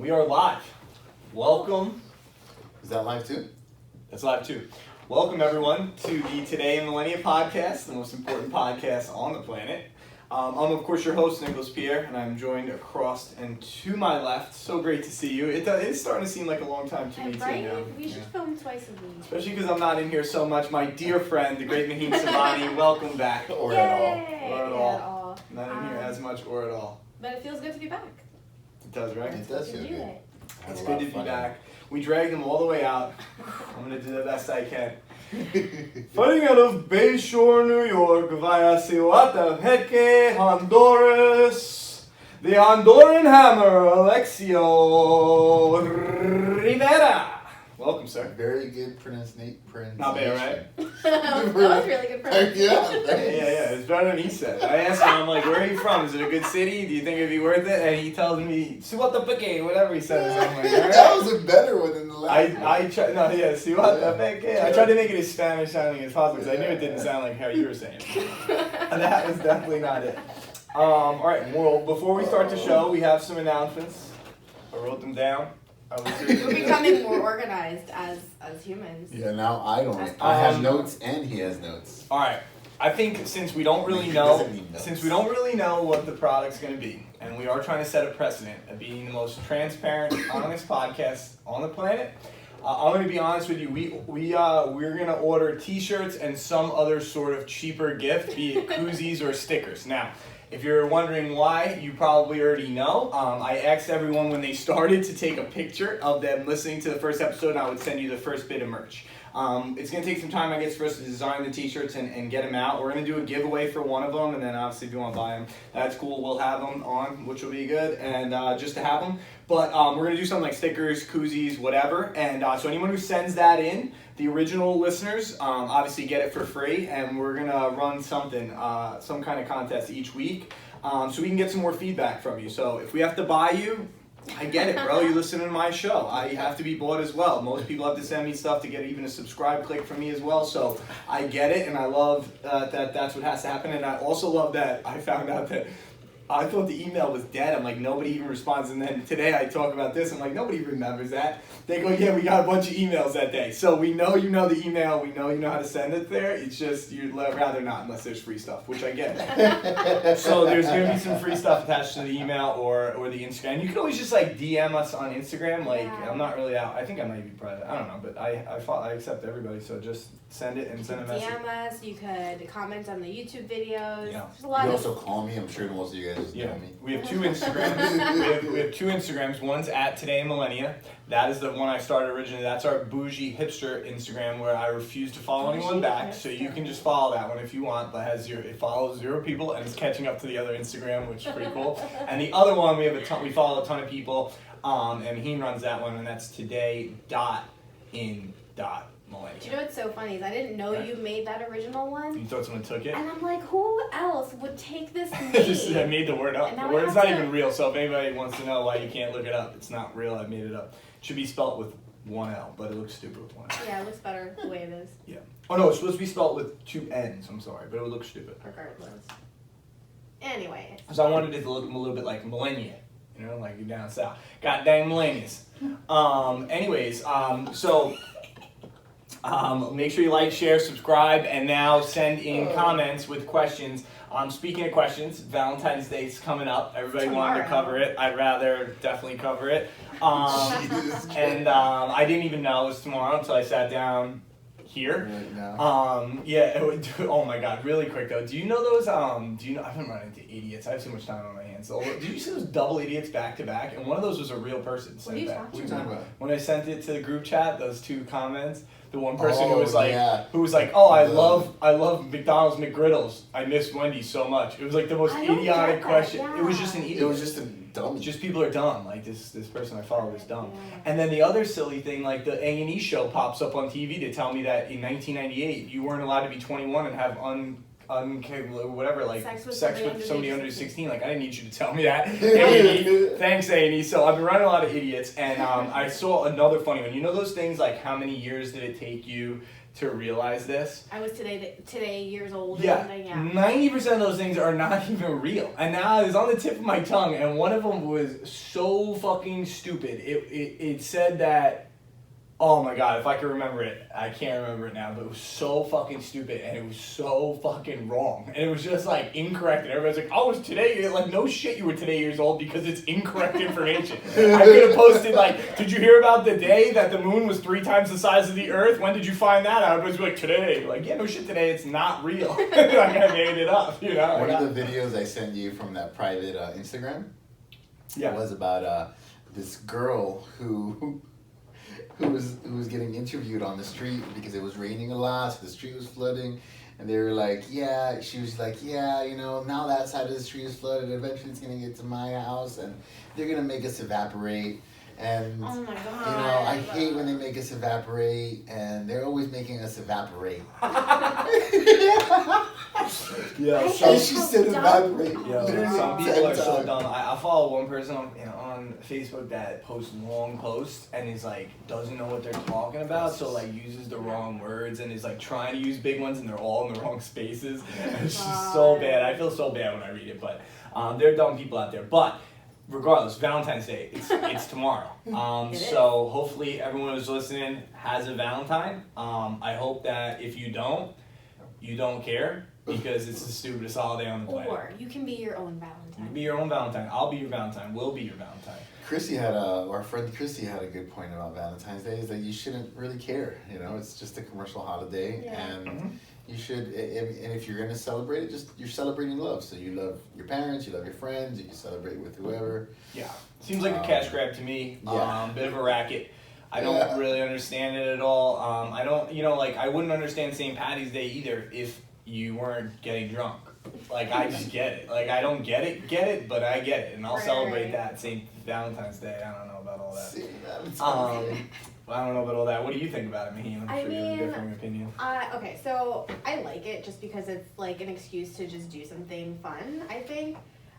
We are live. Welcome. Is that live too? That's live too. Welcome everyone to the Today in Millenia podcast, the most important podcast on the planet. I'm of course your host, Nicholas Pierre, and I'm joined across and to my left. So great to see you. It's starting to seem like a long time to me right? too now. We should film twice a week. Especially because I'm not in here so much. My dear friend, the great Maheen Savani, welcome back. Or Yay! at all. Or at all. Not in here as much or at all. But it feels good to be back. It does, right? It does feel Do good. it. It's good to be back. We dragged them all the way out. I'm going to do the best I can. Fighting out of Bayshore, New York, via Cihuatapeque, Honduras, the Honduran hammer, Alexio Rivera. Welcome, sir. Very good pronunciation. Not bad, right? That was really good practice. Yeah. Yeah, it's better than he said. I asked him, I'm like, where are you from? Is it a good city? Do you think it'd be worth it? And he tells me, Cihuatapeque, whatever he said. I'm like, all right. That was a better one than the last one. Cihuatapeque. I tried to make it as Spanish sounding as possible because I knew it didn't sound like how you were saying it. And that was definitely not it. All right, well, before we start the show, we have some announcements. I wrote them down. We're becoming more organized as humans. Yeah, now I don't. I have notes and he has notes. All right. I think since we don't really He know, doesn't need notes. what the product's going to be, and we are trying to set a precedent of being the most transparent, honest podcast on the planet. I'm going to be honest with you. We're going to order T-shirts and some other sort of cheaper gift, be it koozies or stickers. Now, if you're wondering why, you probably already know. I asked everyone when they started to take a picture of them listening to the first episode, and I would send you the first bit of merch. It's going to take some time, I guess, for us to design the T-shirts and get them out. We're going to do a giveaway for one of them, and then obviously if you want to buy them, that's cool. We'll have them on, which will be good, and just to have them. But we're going to do something like stickers, koozies, whatever. And so anyone who sends that in, the original listeners, obviously get it for free. And we're going to run something, some kind of contest each week. So we can get some more feedback from you. So if we have to buy you, I get it, bro. You listen to my show. I have to be bought as well. Most people have to send me stuff to get even a subscribe click from me as well. So I get it, and I love that that's what has to happen. And I also love that I found out that I thought the email was dead. I'm like, nobody even responds. And then today I talk about this. I'm like, nobody remembers that. They go, yeah, we got a bunch of emails that day. So we know you know the email. We know you know how to send it there. It's just you'd rather not unless there's free stuff, which I get. So there's going to be some free stuff attached to the email or the Instagram. You can always just like DM us on Instagram. Like, Yeah. I'm not really out. I think I might be private. I don't know. But I accept everybody. So just send it and send a message. DM us. You could comment on the YouTube videos. Yeah. There's a lot You of. also call me. I'm sure most of you guys Yeah, know me. we have two Instagrams. we have two Instagrams. One's at Today in Millenia. That is the one I started originally. That's our bougie hipster Instagram where I refuse to follow anyone back. So you can just follow that one if you want. But it follows 0 people and it's catching up to the other Instagram, which is pretty cool. And the other one we follow a ton of people. And he runs that one, and that's today.in.millenia. Do you know what's so funny is I didn't know you made that original one. You thought someone took it? And I'm like, who else would take this name? I made the word up. And The now we word's have not to- even real, so if anybody wants to know why you can't look it up, it's not real. I made it up. It should be spelled with 1 L, but it looks stupid with 1 L. Yeah, it looks better the way it is. Yeah. Oh no, it's supposed to be spelled with 2 N's, I'm sorry, but it would look stupid. Regardless. Anyway. So I wanted it to look a little bit like Millenia, you know, like you're down south. God dang Millenias. Make sure you like, share, subscribe, and now send in comments with questions. Speaking of questions, Valentine's Day is coming up. Everybody wanted to cover it. I'd rather definitely cover it. And I didn't even know it was tomorrow until I sat down here. Right now. Oh my god, really quick though. Do you know those, I've been running into idiots. I have too much time on my hands. So, did you see those double idiots back to back? And one of those was a real person. What are you What are you talking about? When I sent it to the group chat, those 2 comments, the one person who was yeah. like, oh, I love McDonald's McGriddles. I miss Wendy's so much. It was like the most I don't idiotic get that, question. yeah. It was just an idiot. It was just a dummy. Just people are dumb. Like this person I follow is dumb. Yeah. And then the other silly thing, like the A&E show pops up on TV to tell me that in 1998 you weren't allowed to be 21 and have whatever, like Sex with somebody under 16. Like I didn't need you to tell me that. A&E, thanks A&E. So I've been running a lot of idiots, and I saw another funny one. You know those things like how many years did it take you to realize this. I was today years old. Yeah, And 90% of those things are not even real. And now it's on the tip of my tongue, and one of them was so fucking stupid. It said that, oh my god, if I could remember it, I can't remember it now, but it was so fucking stupid, and it was so fucking wrong. And it was just like incorrect, and everybody's like, oh, it's today, like no shit you were today years old because it's incorrect information. I could have posted like, did you hear about the day that the moon was 3 times the size of the earth? When did you find that out? Everybody's like, today. Like, yeah, no shit, today, it's not real. Like, I made it up, you know? One of the videos I sent you from that private Instagram was about this girl who was getting interviewed on the street because it was raining a lot, so the street was flooding, and they were like, she was like, you know, now that side of the street is flooded, eventually it's gonna get to my house, and they're gonna make us evaporate, and oh my god, you know, I hate when they make us evaporate, and they're always making us evaporate. Yeah, and she said evaporate. Yo, some people are so dumb. I follow one person on Facebook that posts long posts and is like doesn't know what they're talking about, so like uses the wrong words and is like trying to use big ones and they're all in the wrong spaces. It's just so bad. I feel so bad when I read it, but there are dumb people out there. But regardless, Valentine's Day, it's tomorrow. So hopefully everyone who's listening has a Valentine. I hope that if you don't care. Because it's the stupidest holiday on the planet. Or you can be your own Valentine. You can be your own Valentine. I'll be your Valentine. We'll be your Valentine. Our friend Chrissy had a good point about Valentine's Day, is that you shouldn't really care. You know, it's just a commercial holiday, and you should. And if you're gonna celebrate it, you're celebrating love. So you love your parents, you love your friends, you can celebrate with whoever. Yeah, seems like a cash grab to me. Bit of a racket. I don't really understand it at all. I don't, like I wouldn't understand St. Patty's Day either if you weren't getting drunk. Like, I just get it. Like, I don't get it, but I get it. And I'll celebrate that St. Valentine's Day. I don't know about all that. I don't know about all that. What do you think about it, Maheen? I'm sure you have a different opinion. Okay, so I like it just because it's like an excuse to just do something fun, I think.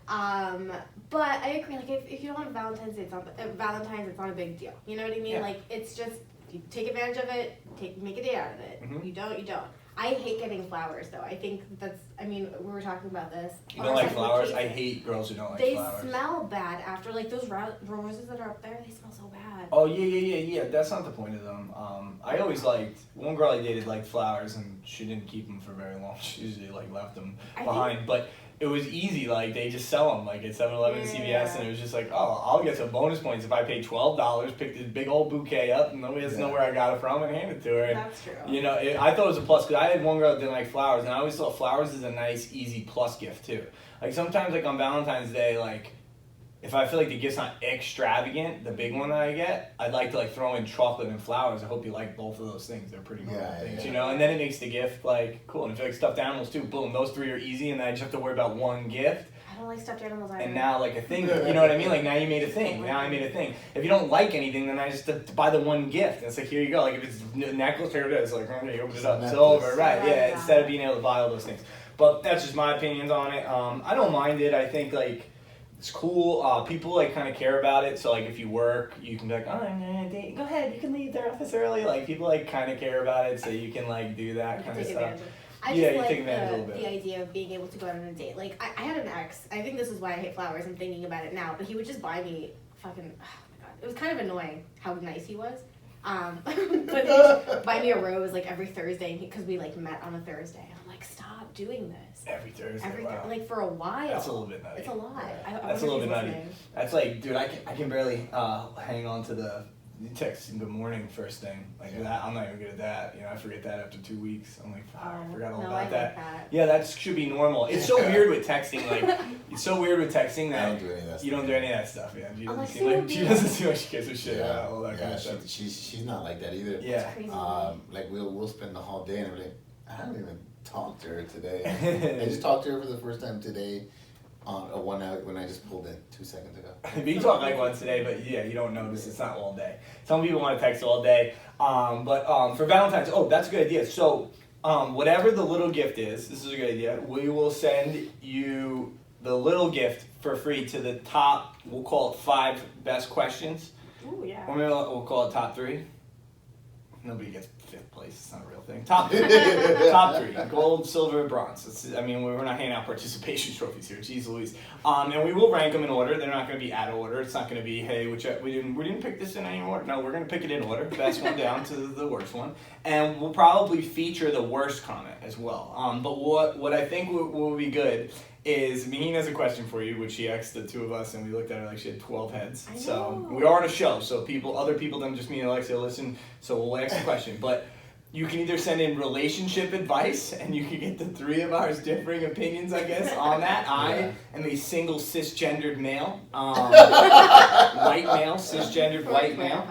But I agree, like if you don't want Valentine's, it's not a big deal. You know what I mean? Yeah. Like, it's just, you take advantage of it, make a day out of it. Mm-hmm. You don't. I hate getting flowers, though. I think we were talking about this. You don't like flowers? I hate girls who don't like flowers. They smell bad after, like, those roses that are up there, they smell so bad. Oh, yeah. That's not the point of them. I always liked, one girl I dated liked flowers, and she didn't keep them for very long. She usually, like, left them behind. But it was easy, like, they just sell them, like, at 7-Eleven and CVS, and it was just like, oh, I'll get some bonus points if I pay $12, pick this big old bouquet up, and nobody has to know where I got it from, and hand it to her. And, that's true. You know, I thought it was a plus, because I had one girl that didn't like flowers, and I always thought flowers is a nice, easy plus gift, too. Like, sometimes, like, on Valentine's Day, like, if I feel like the gift's not extravagant, the big one that I get, I'd like to like throw in chocolate and flowers. I hope you like both of those things. They're pretty normal things, you know? And then it makes the gift like cool. And if you like stuffed animals too, boom, those 3 are easy, and then I just have to worry about one gift. I don't like stuffed animals either. And now like a thing, you know what I mean? Like now you made a thing. Now I made a thing. If you don't like anything, then I just have to buy the one gift. And it's like, here you go. Like if it's a necklace, here it is. Like, okay, open it up. It's over. Right, yeah. Instead of being able to buy all those things. But that's just my opinions on it. I don't mind it. I think like it's cool. People like kind of care about it. So like if you work, you can be like, oh, I'm gonna date. Go ahead, you can leave their office early. Like people like kind of care about it, so you can like do that kind of stuff. I just like the idea of being able to go out on a date. Like I had an ex. I think this is why I hate flowers. I'm thinking about it now, but he would just buy me fucking. Oh my god, it was kind of annoying how nice he was. But he would buy me a rose like every Thursday because we like met on a Thursday. I'm like, stop doing this. Every Thursday. Wow. Like for a while. That's a little bit nutty. It's a lot. That's a little bit nutty. That's like, dude, I can barely hang on to the text and good morning first thing. Like that, I'm not even good at that. You know, I forget that after 2 weeks. I'm like, I forgot all about that. Yeah, that should be normal. It's so weird with texting. Like, it's so weird with texting that I don't do any of that. You don't do any of that stuff. Yeah, she doesn't seem like she gives a shit about all that kind of stuff. She's not like that either. Yeah. Like we'll spend the whole day and we're like, I haven't even talked to her today. I just talked to her for the first time today. On a 1 hour when I just pulled in 2 seconds ago. You talk like once today, but yeah, you don't notice. It's not all day. Some people want to text all day. But for Valentine's, that's a good idea. So whatever the little gift is, this is a good idea. We will send you the little gift for free to the top. We'll call it 5 best questions. Ooh, yeah. Or maybe we'll call it top 3. Nobody gets 5th place. It's not a real thing. Top 3. Top 3. Gold, silver, bronze. We're not handing out participation trophies here. Jeez Louise. And we will rank them in order. They're not going to be out of order. It's not going to be, hey, we didn't pick this in any order. No, we're going to pick it in order. Best one down to the worst one. And we'll probably feature the worst comment as well. But what I think will be good is Maheen has a question for you, which she asked the two of us, and we looked at her like she had 12 heads. So we are on a show, so other people than just me and Alexia listen, so we'll ask the question. But you can either send in relationship advice, and you can get the 3 of ours differing opinions, I guess, on that. I am a single cisgendered male, white male, cisgendered white male.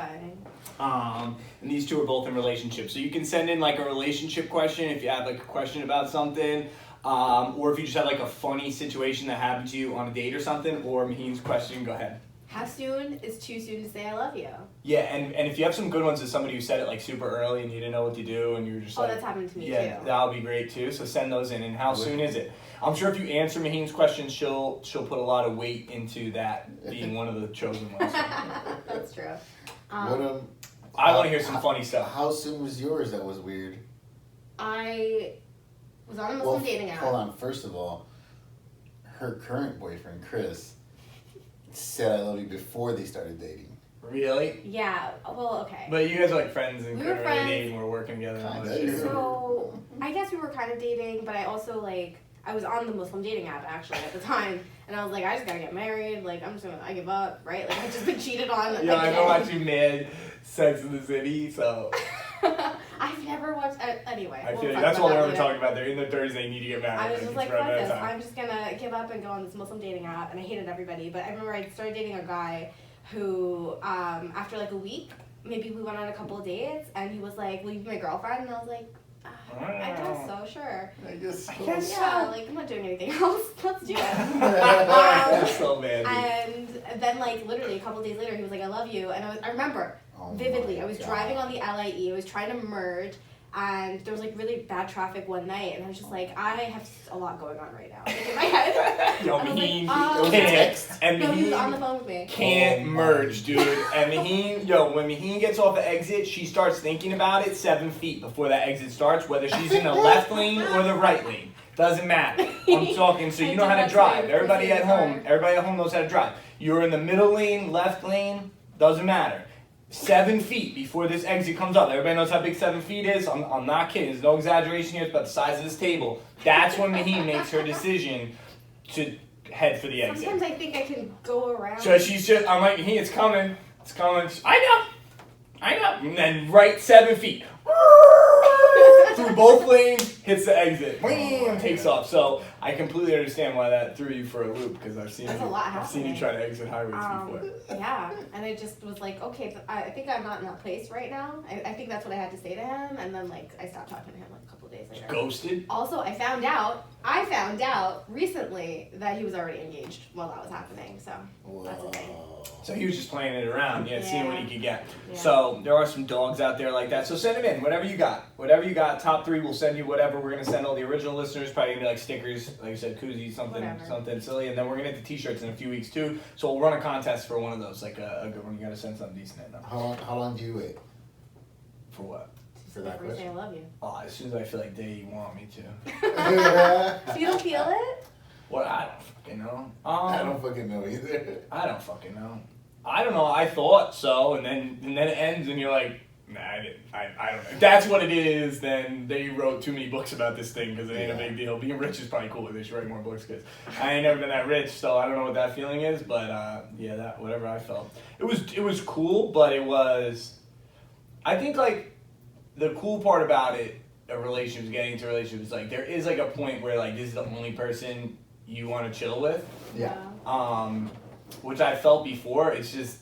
And these 2 are both in relationships. So you can send in like a relationship question if you have like a question about something. Or if you just have like a funny situation that happened to you on a date or something, or Maheen's question, go ahead. How soon is too soon to say I love you? Yeah, and if you have some good ones as somebody who said it like super early and you didn't know what to do and you were just like... Oh, that's happened to me too. Yeah, that'll be great too, so send those in. And how soon is it? I'm sure if you answer Maheen's question, she'll put a lot of weight into that being one of the chosen ones. That's true. I want to hear some funny stuff. How soon was yours that was weird? I was on a Muslim dating app. Hold on. First of all, her current boyfriend, Chris, said I love you before they started dating. Really? Yeah. Well, okay. But you guys are like friends and we couldn't were really friends. date and were working together. So I guess we were kind of dating, but I also I was on the Muslim dating app actually at the time, and I was like, I just gotta get married. Like I give up, right? Like I just been cheated on. Yeah, I know watch you mad Sex in the City, so. I've never watched. Anyway. I feel like that's all they're ever talking about. They're in their 30s, they need to get married. I was just like, fuck this. I'm just gonna give up and go on this Muslim dating app, and I hated everybody. But I remember I started dating a guy who, after like a week, maybe we went on a couple of dates, and he was like, "Will you be my girlfriend?" And I was like, I guess so, sure. I guess so. Yeah, like I'm not doing anything else. Let's do it. That's so bad. And then like literally a couple of days later, he was like, "I love you," and I remember vividly. I was driving on the LIE. I was trying to merge, and there was like really bad traffic one night, and I was just like, I have a lot going on right now, like, in my head. Yo, Maheen he was on the phone with me. Can't merge, dude. And Maheen, when Maheen gets off the exit, she starts thinking about it 7 feet before that exit starts, whether she's in the left lane or the right lane. Doesn't matter. I'm talking, so you know how to drive. Everybody at home knows how to drive. You're in the middle lane, left lane, doesn't matter. 7 feet before this exit comes up. Everybody knows how big 7 feet is. I'm not kidding. There's no exaggeration here. It's about the size of this table. That's when Maheen makes her decision to head for the exit. Sometimes I think I can go around. So she's just, I'm like, Maheen, it's coming. It's coming. I know. And then right 7 feet. Through both lanes, hits the exit. Takes off. So I completely understand why that threw you for a loop, because I've seen you try to exit highways before. Yeah, and I just was like, okay, I think I'm not in that place right now. I think that's what I had to say to him, and then I stopped talking to him like a couple of days later. Ghosted? Also, I found out recently that he was already engaged while that was happening, so that's a thing. So he was just playing it around, seeing what he could get. Yeah. So there are some dogs out there like that. So send them in, whatever you got. Top 3, we'll send you whatever. We're going to send all the original listeners, probably going to be like stickers, like you said, koozies, something silly. And then we're going to get the t-shirts in a few weeks too. So we'll run a contest for one of those, like a good one. You got to send something decent in. How long do you wait? For what? For that question? I love you. Oh, as soon as I feel like they want me to. So you don't feel it? Well, I don't fucking know. I don't fucking know either. I don't fucking know. I don't know. I thought so, and then it ends, and you're like, nah, I don't know. If that's what it is, then they wrote too many books about this thing, because it ain't a big deal. Being rich is probably cooler. They should write more books, because I ain't never been that rich, so I don't know what that feeling is. But that whatever I felt, it was cool, but it was. I think like the cool part about it, getting into a relationship, is like there is like a point where like this is the only person you want to chill with. Yeah. Which I felt before. It's just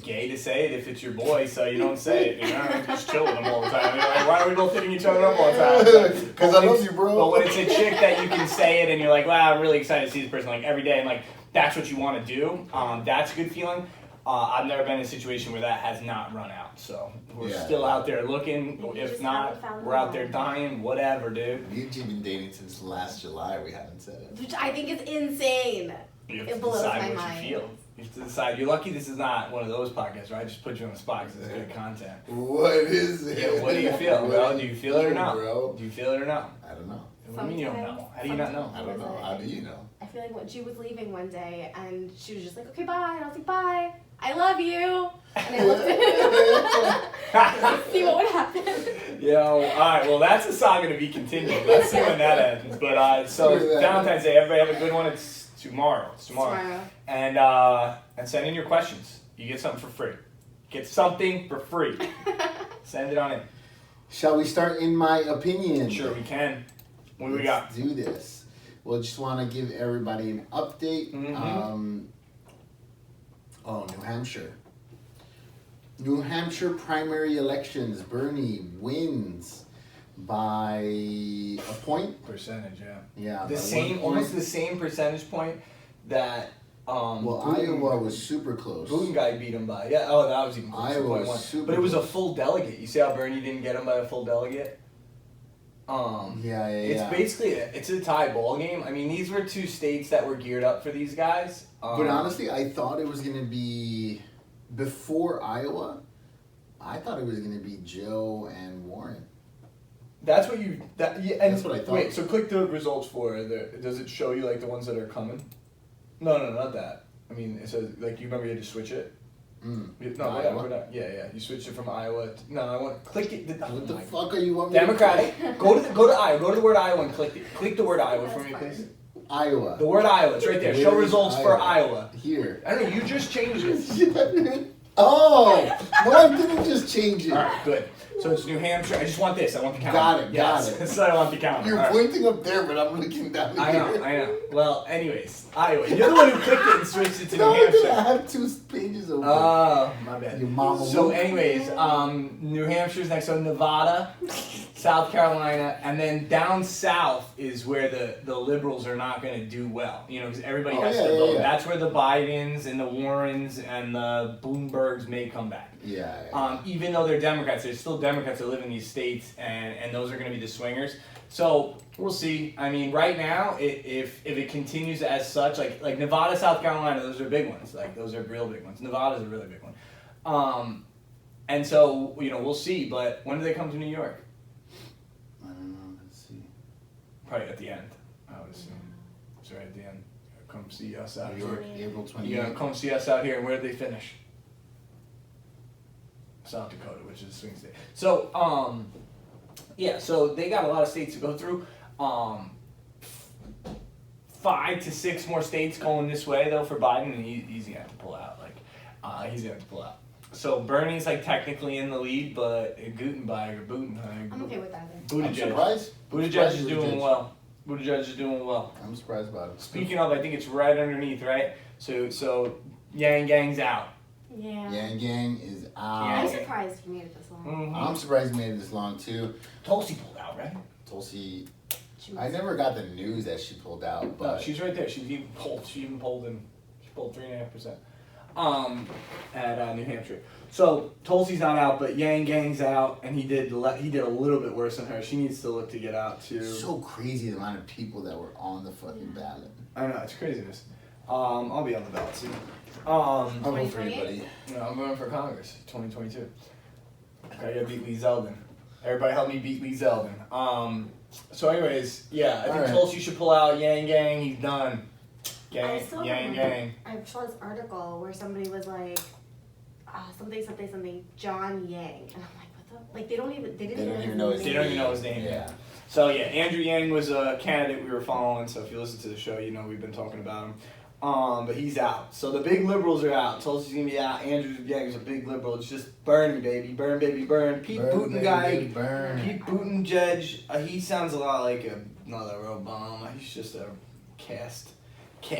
gay to say it if it's your boy, so you don't say it. You know, just chill with them all the time. You're like, why are we both hitting each other up all the time? Because I love you, bro. But when it's a chick that you can say it and you're like, wow, I'm really excited to see this person like every day, and like that's what you want to do. That's a good feeling. I've never been in a situation where that has not run out, so we're still out there looking. If not, we're out there dying. Whatever, dude. We've been dating since last July. We haven't said it. Which I think is insane. You have to it blows decide my what mind. you feel. You have to decide. You're lucky this is not one of those podcasts, right? I just put you on the spot because it's good content. What is it? Yeah, what do you feel, bro? Do you feel it or no? Bro? Do you feel it or no? I don't know. What do you mean you don't know? How do you not know? I don't know. How do you know? I feel like when she was leaving one day and she was just like, okay, bye. And I was like, bye. I love you. And I looked at him. See what would happen. Yo, alright, well that's a saga to be continued. Let's see when that ends. But so Valentine's Day, everybody have a good one. It's tomorrow. It's tomorrow. And send in your questions. You get something for free. Get something for free. Send it on in. Shall we start in my opinion? Sure, we can. What do we got? Let's do this. Well, just want to give everybody an update. Mm-hmm. New Hampshire. New Hampshire primary elections. Bernie wins by a point. Percentage, yeah. Yeah. The same, almost the same percentage point that. Iowa was super close. Buden guy beat him by. Yeah. Oh, that was even closer. Iowa was super. But it was a full delegate. You see how Bernie didn't get him by a full delegate? It's basically it's a tie ball game. I mean, these were two states that were geared up for these guys. But honestly, I thought it was gonna be before Iowa. I thought it was gonna be Joe and Warren. That's what you. That's what I thought. Wait, so click the results for it. Does it show you like the ones that are coming? No, not that. I mean, it says like you remember you had to switch it. No, whatever. Yeah. You switched it from Iowa. I want click it. What the fuck are you want? Democratic. Go to Iowa. Go to the word Iowa and click it. Click the word Iowa for me, please. Iowa. The word Iowa. It's right there. Show results for Iowa. Here. I don't know. You just changed it. Oh no! I didn't just change it. All right, good. So it's New Hampshire. I just want this. I want the counter. Got it. Yes. I want the counter. You're pointing up there, but I'm looking down here. I know. Well, anyways, Iowa. You're the one who clicked it and switched it to New Hampshire. I have 2 pages open. Oh, my bad. Your mama. So, anyways, New Hampshire's next. So Nevada, South Carolina, and then down south is where the liberals are not going to do well. You know, because everybody has to vote. Yeah. That's where the Bidens and the Warrens and the Bloombergs may come back. Yeah. Even though they're Democrats, there's still Democrats that live in these states, and those are going to be the swingers. So we'll see. I mean, right now, if it continues as such, like Nevada, South Carolina, those are big ones. Like those are real big ones. Nevada's a really big one. And so we'll see. But when do they come to New York? I don't know. Let's see. Probably at the end, I would assume. It's right at the end. Come see us out New York, April 28th. Yeah, come see us out here. Where did they finish? South Dakota, which is a swing state. So, so they got a lot of states to go through. 5 to 6 more states going this way though for Biden, and he's gonna have to pull out. He's gonna have to pull out. So Bernie's technically in the lead, but Gutenberg. I'm okay with that. I'm surprised. Buttigieg is doing well. I'm surprised about it. Speaking of, I think it's right underneath, right? So Yang Gang's out. Yeah. Yang Gang is out. I'm surprised he made it this long. Mm-hmm. I'm surprised he made it this long too. Tulsi pulled out, right? Tulsi, I never got the news that she pulled out, but no, she's right there. She pulled 3.5%. At New Hampshire. So Tulsi's not out, but Yang Gang's out, and he did a little bit worse than her. She needs to look to get out too. So crazy the amount of people that were on the fucking ballot. I know, it's craziness. I'll be on the ballot soon. I'll vote for you, buddy. No, I'm running for Congress, 2022. I gotta beat Lee Zeldin. Everybody help me beat Lee Zeldin. So anyways, yeah, I think Tulsi should pull out. Yang Gang, he's done. Gang. I saw this article where somebody was like, something, John Yang, and I'm like, what the? Like they don't even know his name. They don't even know his name. Yeah. So yeah, Andrew Yang was a candidate we were following. So if you listen to the show, you know we've been talking about him. But he's out. So the big liberals are out. Tulsi's gonna be out. Andrew Yang is a big liberal. It's just Bernie, baby. Burn, baby, burn. Pete Buttigieg. Pete Buttigieg. He sounds a lot like another Obama. He's just a caste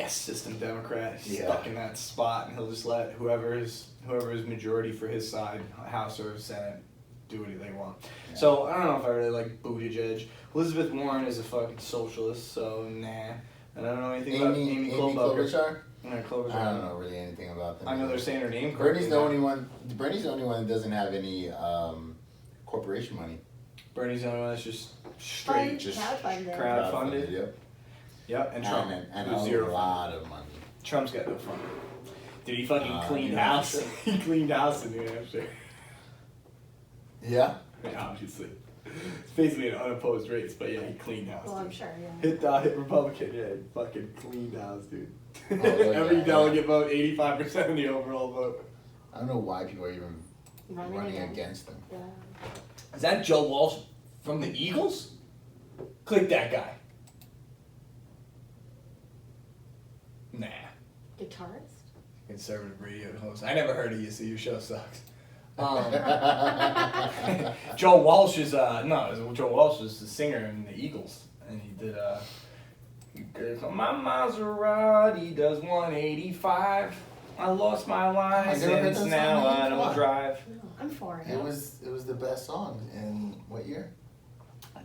system Democrat. He's stuck in that spot, and he'll just let whoever is majority for his side, House or Senate, do what they want. Yeah. So I don't know if I really like Buttigieg. Elizabeth Warren is a fucking socialist, so nah. And I don't know anything about Amy Klobuchar. Klobuchar. I don't know really anything about them. I know they're saying her name. Bernie's the only one that doesn't have any corporation money. Bernie's the only one that's just straight, crowdfunded. Yep. Yep, and Trump. And a lot of money. Trump's got no fun. Dude, he fucking cleaned house. He cleaned house in New Hampshire. Yeah? Yeah, obviously. It's basically an unopposed race, but yeah, he cleaned house. Well, dude. I'm sure, yeah. Hit Republican, yeah, he fucking cleaned house, dude. Oh, Every yeah, delegate vote, 85% of the overall vote. I don't know why people are even running against him. Yeah. Is that Joe Walsh from the Eagles? Click that guy. Nah. Guitarist? Conservative radio host. I never heard of you, so your show sucks. Joe Walsh is Joe Walsh is the singer in the Eagles, and he did my Maserati does 185. I lost my license, now I don't drive. No, I'm for it. It was the best song in what year?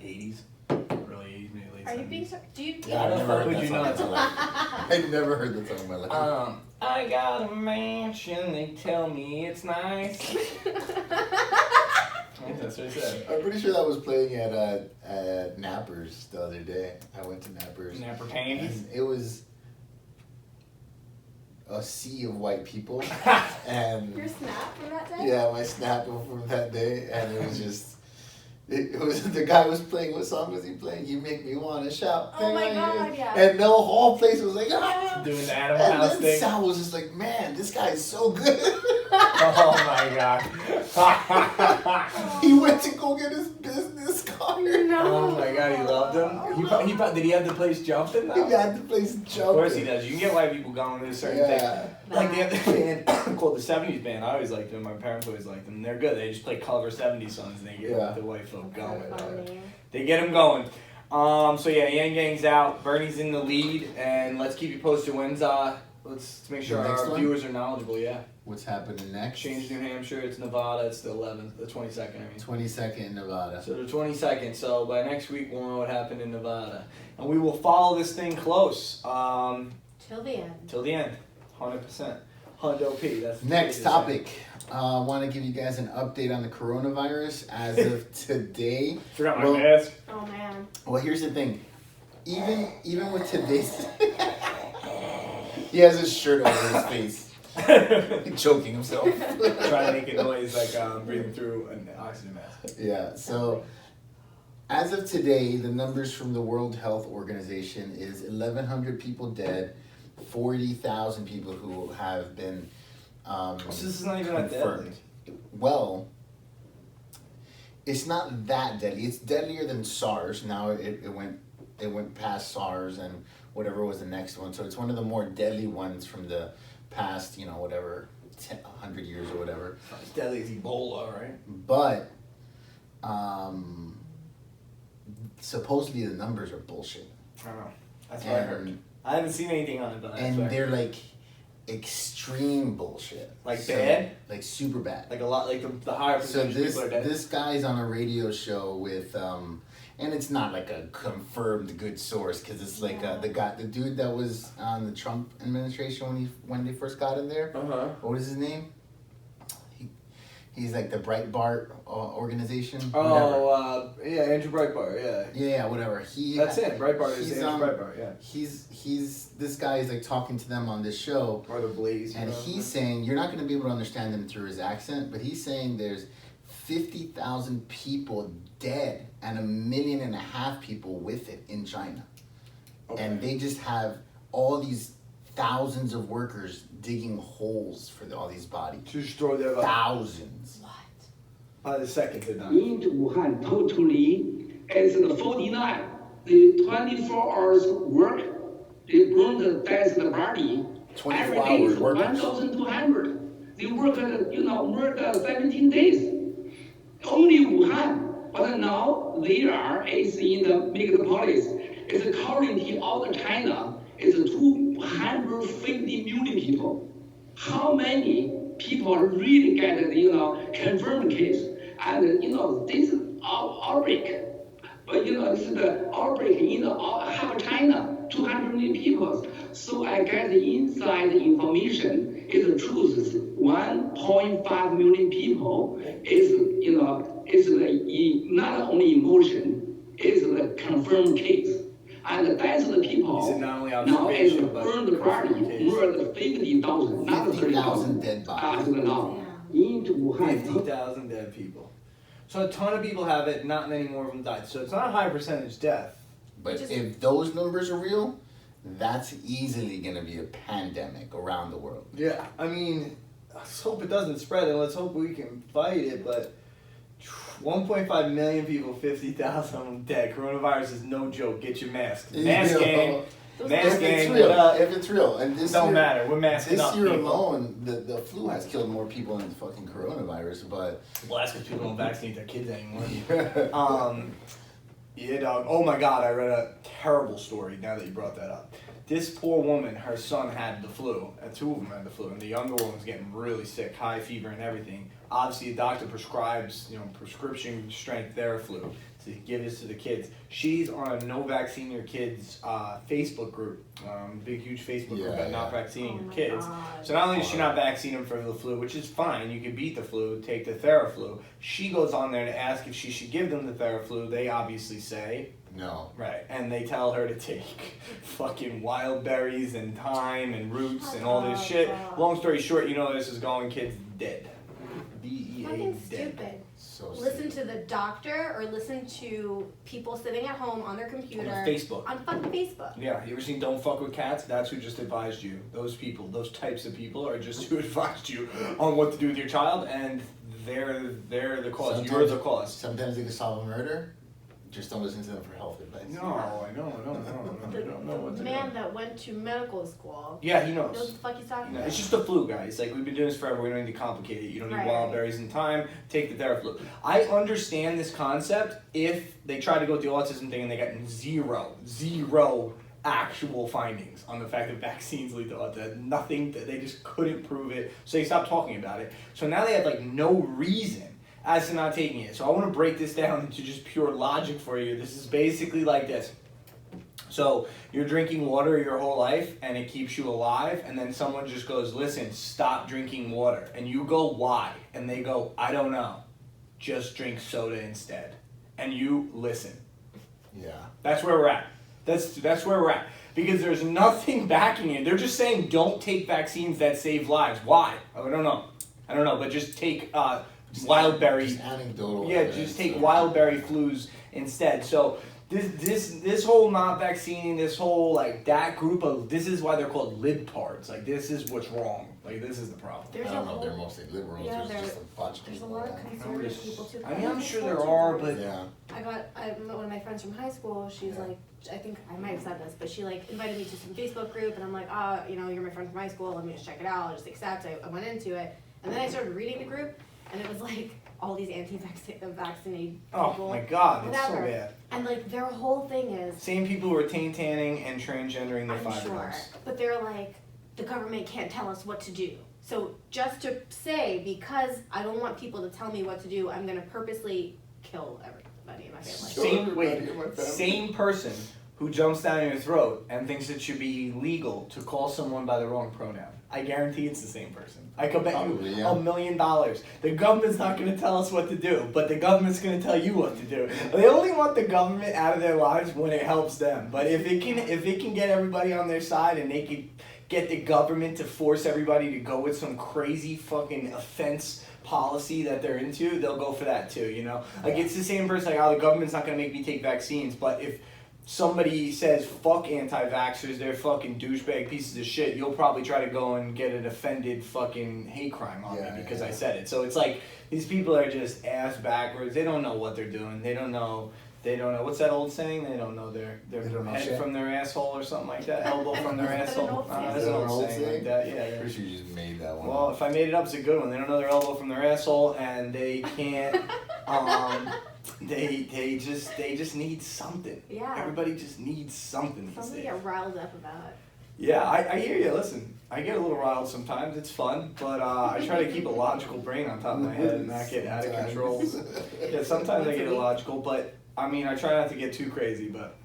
80s, early 80s, maybe late 70s. Are you being so? Do you? Yeah, I've never heard that song in my life. I've never heard that song in my life. I got a mansion, they tell me it's nice. That's what he said. I'm pretty sure that was playing at Nappers the other day. I went to Nappers. Napper Candies? And it was a sea of white people. And Your snap from that day? yeah, my snap from that day, and it was just. It was the guy was playing. What song was he playing? You make me want to shout. Oh my god, yeah. And the whole place was like, ah! Doing the Animal And House then thing. Sal was just like, man, this guy is so good. Oh my god. He went to go get his business card. No. Oh my god, he loved him. Did he have the place jumping though? He had the place jumping. Of course he does. You can get white people going to a certain thing. Like they have this band called the 70s band. I always liked them. My parents always liked them. They're good. They just play cover 70s songs and they get the white folk going. They get them going. So yeah, Yang Gang's out. Bernie's in the lead, and let's keep you posted. When's let's make sure our viewers are knowledgeable. Yeah. What's happening next? Change New Hampshire. It's Nevada. It's the 11th, the 22nd. I mean. 22nd in Nevada. So the 22nd. So by next week we'll know what happened in Nevada, and we will follow this thing close. Till the end. Till the end. 100%. Hundo P. That's next topic. I want to give you guys an update on the coronavirus as of today. Forgot my mask. Oh man. Well, here's the thing. Even with today's, he has his shirt over his face, choking himself. Trying to make a noise like breathing through an oxygen mask. Yeah. So, as of today, the numbers from the World Health Organization is 1,100 people dead. 40,000 people who have been so this is not even confirmed. Well, it's not that deadly. It's deadlier than SARS. Now it went past SARS and whatever was the next one. So it's one of the more deadly ones from the past, 100 years or whatever. It's not as deadly as Ebola, right? But supposedly the numbers are bullshit. I don't know. That's what I heard. I haven't seen anything on it, but and they're like extreme bullshit. Like bad? Like super bad. Like a lot, like the higher percentage of people are dead. This guy's on a radio show with, and it's not like a confirmed good source because it's like the dude that was on the Trump administration when they first got in there. What was his name? He's like the Breitbart organization. Yeah, Andrew Breitbart. Yeah. Yeah, whatever. That's it. Breitbart is Andrew Breitbart. Yeah. He's this guy is like talking to them on this show. Or the Blaze. And he's saying you're not going to be able to understand him through his accent, but he's saying there's 50,000 people dead and 1.5 million people with it in China, and they just have all these thousands of workers digging holes for all these bodies. To destroy their lives. Thousands. What? By the second to die. In Wuhan, totally, it's the 49. The 24 hours work, they burn the dead body. 24 every day hours work. 1,200. They work, more than 17 days. Only Wuhan. But now they are is in the megapolis. It's currently all the China is 250 million people. How many people really get confirmed case? And this is outbreak. But it's the outbreak in half China, 200 million people. So I get the inside information. Is the truth is 1.5 million people is is the not only emotion, is the confirmed case. And that's the people not only now is observation, but earned party more than 50,000, not 50,000 dead bodies. now into Wuhan. 50,000 dead people. So a ton of people have it, not many more of them died. So it's not a high percentage death. But if those numbers are real, that's easily going to be a pandemic around the world. Yeah, I mean, let's hope it doesn't spread, and let's hope we can fight it, but 1.5 million people, 50,000 of them dead. Coronavirus is no joke. Get your mask. Mask game. Mask game. If it's real. And this don't year, matter. We're masking up. This year people. alone, the flu has killed more people than the fucking coronavirus, but... Well, that's because people don't vaccinate their kids anymore. Yeah, dog. Oh my God, I read a terrible story now that you brought that up. This poor woman, her son had the flu, and two of them had the flu, and the younger one was getting really sick, high fever and everything. Obviously, the doctor prescribes, prescription strength Theraflu to give this to the kids. She's on a No Vaccine Your Kids Facebook group, big huge Facebook group about not vaccinating your kids. God. So not only does she not vaccine them for the flu, which is fine, you can beat the flu, take the Theraflu. She goes on there to ask if she should give them the Theraflu. They obviously say no. Right, and they tell her to take fucking wild berries and thyme and roots and all this shit. Long story short, you know where this is going, kids dead. DEA fucking dead. Stupid. So listen to the doctor or listen to people sitting at home on their computer. On Facebook. On fucking Facebook. Yeah, you ever seen Don't Fuck With Cats? That's who just advised you. Those people, those types of people are just who advised you on what to do with your child, and they're the cause. You're the cause. Sometimes they can solve a murder. Just don't listen to them for health advice. No, I know. They don't know what to do. The man that went to medical school. Yeah, he knows. Knows what the fuck he's talking about. It's just the flu, guys. Like, we've been doing this forever. We don't need to complicate it. You don't need wild berries and thyme. Take the Theraflu. I understand this concept if they tried to go with the autism thing and they got zero actual findings on the fact that vaccines lead to autism. Nothing. They just couldn't prove it. So they stopped talking about it. So now they have, like, no reason as to not taking it. So I want to break this down into just pure logic for you. This is basically like this. So you're drinking water your whole life and it keeps you alive, and then someone just goes, listen, stop drinking water. And you go, why? And they go, I don't know. Just drink soda instead. And you listen. Yeah. That's where we're at. That's where we're at. Because there's nothing backing it. They're just saying don't take vaccines that save lives. Why? I don't know, but just take wild berry. Just anecdotal. Yeah, just take wild berry flus instead. So this whole not vaccinating, this whole like that group of, this is why they're called libtards. Like, this is what's wrong. Like, this is the problem. I don't know if they're mostly liberals. Yeah, there's just a bunch of there's people. a lot of conservative people too. I mean, I'm sure there are, but yeah. I one of my friends from high school. She's like, I think I might have said this, but she like invited me to some Facebook group, and I'm like, you're my friend from high school. Let me just check it out. I'll just accept. I went into it, and then I started reading the group, and it was like all these anti-vaccinated people. Oh my God, it's so bad. And like their whole thing is same people who are tanning and transgendering their five-year-olds. Sure, but they're like, the government can't tell us what to do. So just to say, because I don't want people to tell me what to do, I'm gonna purposely kill everybody in my family. Same person who jumps down your throat and thinks it should be legal to call someone by the wrong pronoun. I guarantee it's the same person. I could bet you $1 million. The government's not going to tell us what to do, but the government's going to tell you what to do. They only want the government out of their lives when it helps them. But if it can get everybody on their side, and they can get the government to force everybody to go with some crazy fucking offense policy that they're into, they'll go for that too, you know? Like, it's the same person, like, the government's not going to make me take vaccines, but if somebody says fuck anti-vaxxers, they're fucking douchebag pieces of shit, you'll probably try to go and get an offended fucking hate crime on me because I said it. So it's like, these people are just ass backwards. They don't know what they're doing. They don't know. What's that old saying? They don't know their head from their asshole or something like that. Elbow from their asshole. That's an old saying like that. Yeah. Pretty sure you just made that one. Well, if I made it up, it's a good one. They don't know their elbow from their asshole, and they can't. They just need something. Yeah. Everybody just needs something. Something to get riled up about. Yeah, I hear you. Listen, I get a little riled sometimes. It's fun, but I try to keep a logical brain on top of my head and not get out of control. Yeah, sometimes I get illogical, but I mean, I try not to get too crazy. But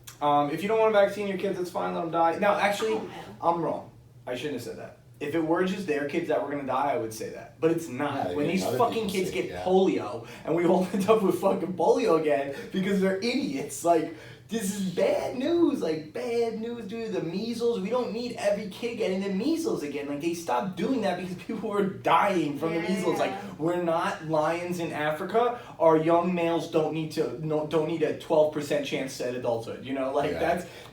if you don't want to vaccine your kids, that's fine. Let them die. Now, actually, I'm wrong. I shouldn't have said that. If it were just their kids that were going to die, I would say that. But it's not. When these fucking kids get polio, and we all end up with fucking polio again because they're idiots. Like, this is bad news, like bad news due to the measles. We don't need every kid getting the measles again. Like they stopped doing that because people were dying from the measles. Like we're not lions in Africa. Our young males don't need a 12% chance at adulthood. You know, like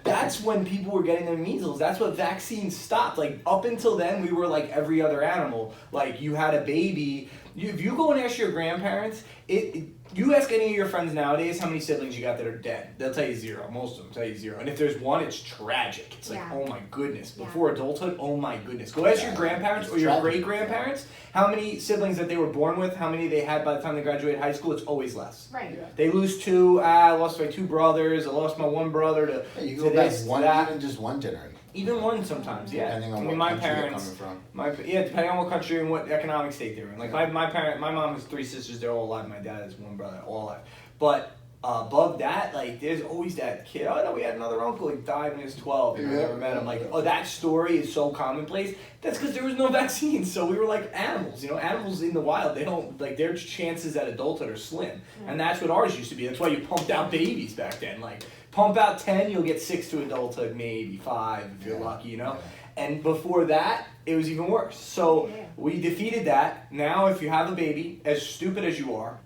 that's when people were getting the measles. That's what vaccines stopped. Like up until then, we were like every other animal. Like you had a baby. If you go and ask your grandparents, you ask any of your friends nowadays how many siblings you got that are dead, they'll tell you 0. Most of them tell you 0. And if there's one, it's tragic. It's like, oh my goodness. Before adulthood, oh my goodness. Go ask your grandparents or your great-grandparents how many siblings that they were born with, how many they had by the time they graduated high school. It's always less. Right. Yeah. They lose 2. I lost my 2 brothers. I lost my 1 brother to you go back even just one generation. Even 1 sometimes, yeah. Depending on what my country parents, they're coming from. Depending on what country and what economic state they're in. Like my mom has 3 sisters. They're all alive. My dad has 1 brother, all alive. But above that, like there's always that kid. Oh no, we had another uncle. He died when he was 12. And I never met him. Like, oh, that story is so commonplace. That's because there was no vaccines. So we were like animals. You know, animals in the wild, they don't like their chances at adulthood are slim. And that's what ours used to be. That's why you pumped out babies back then. Like pump out 10, you'll get 6 to adulthood, maybe 5 if you're lucky. You know. And before that, it was even worse. So we defeated that. Now, if you have a baby, as stupid as you are,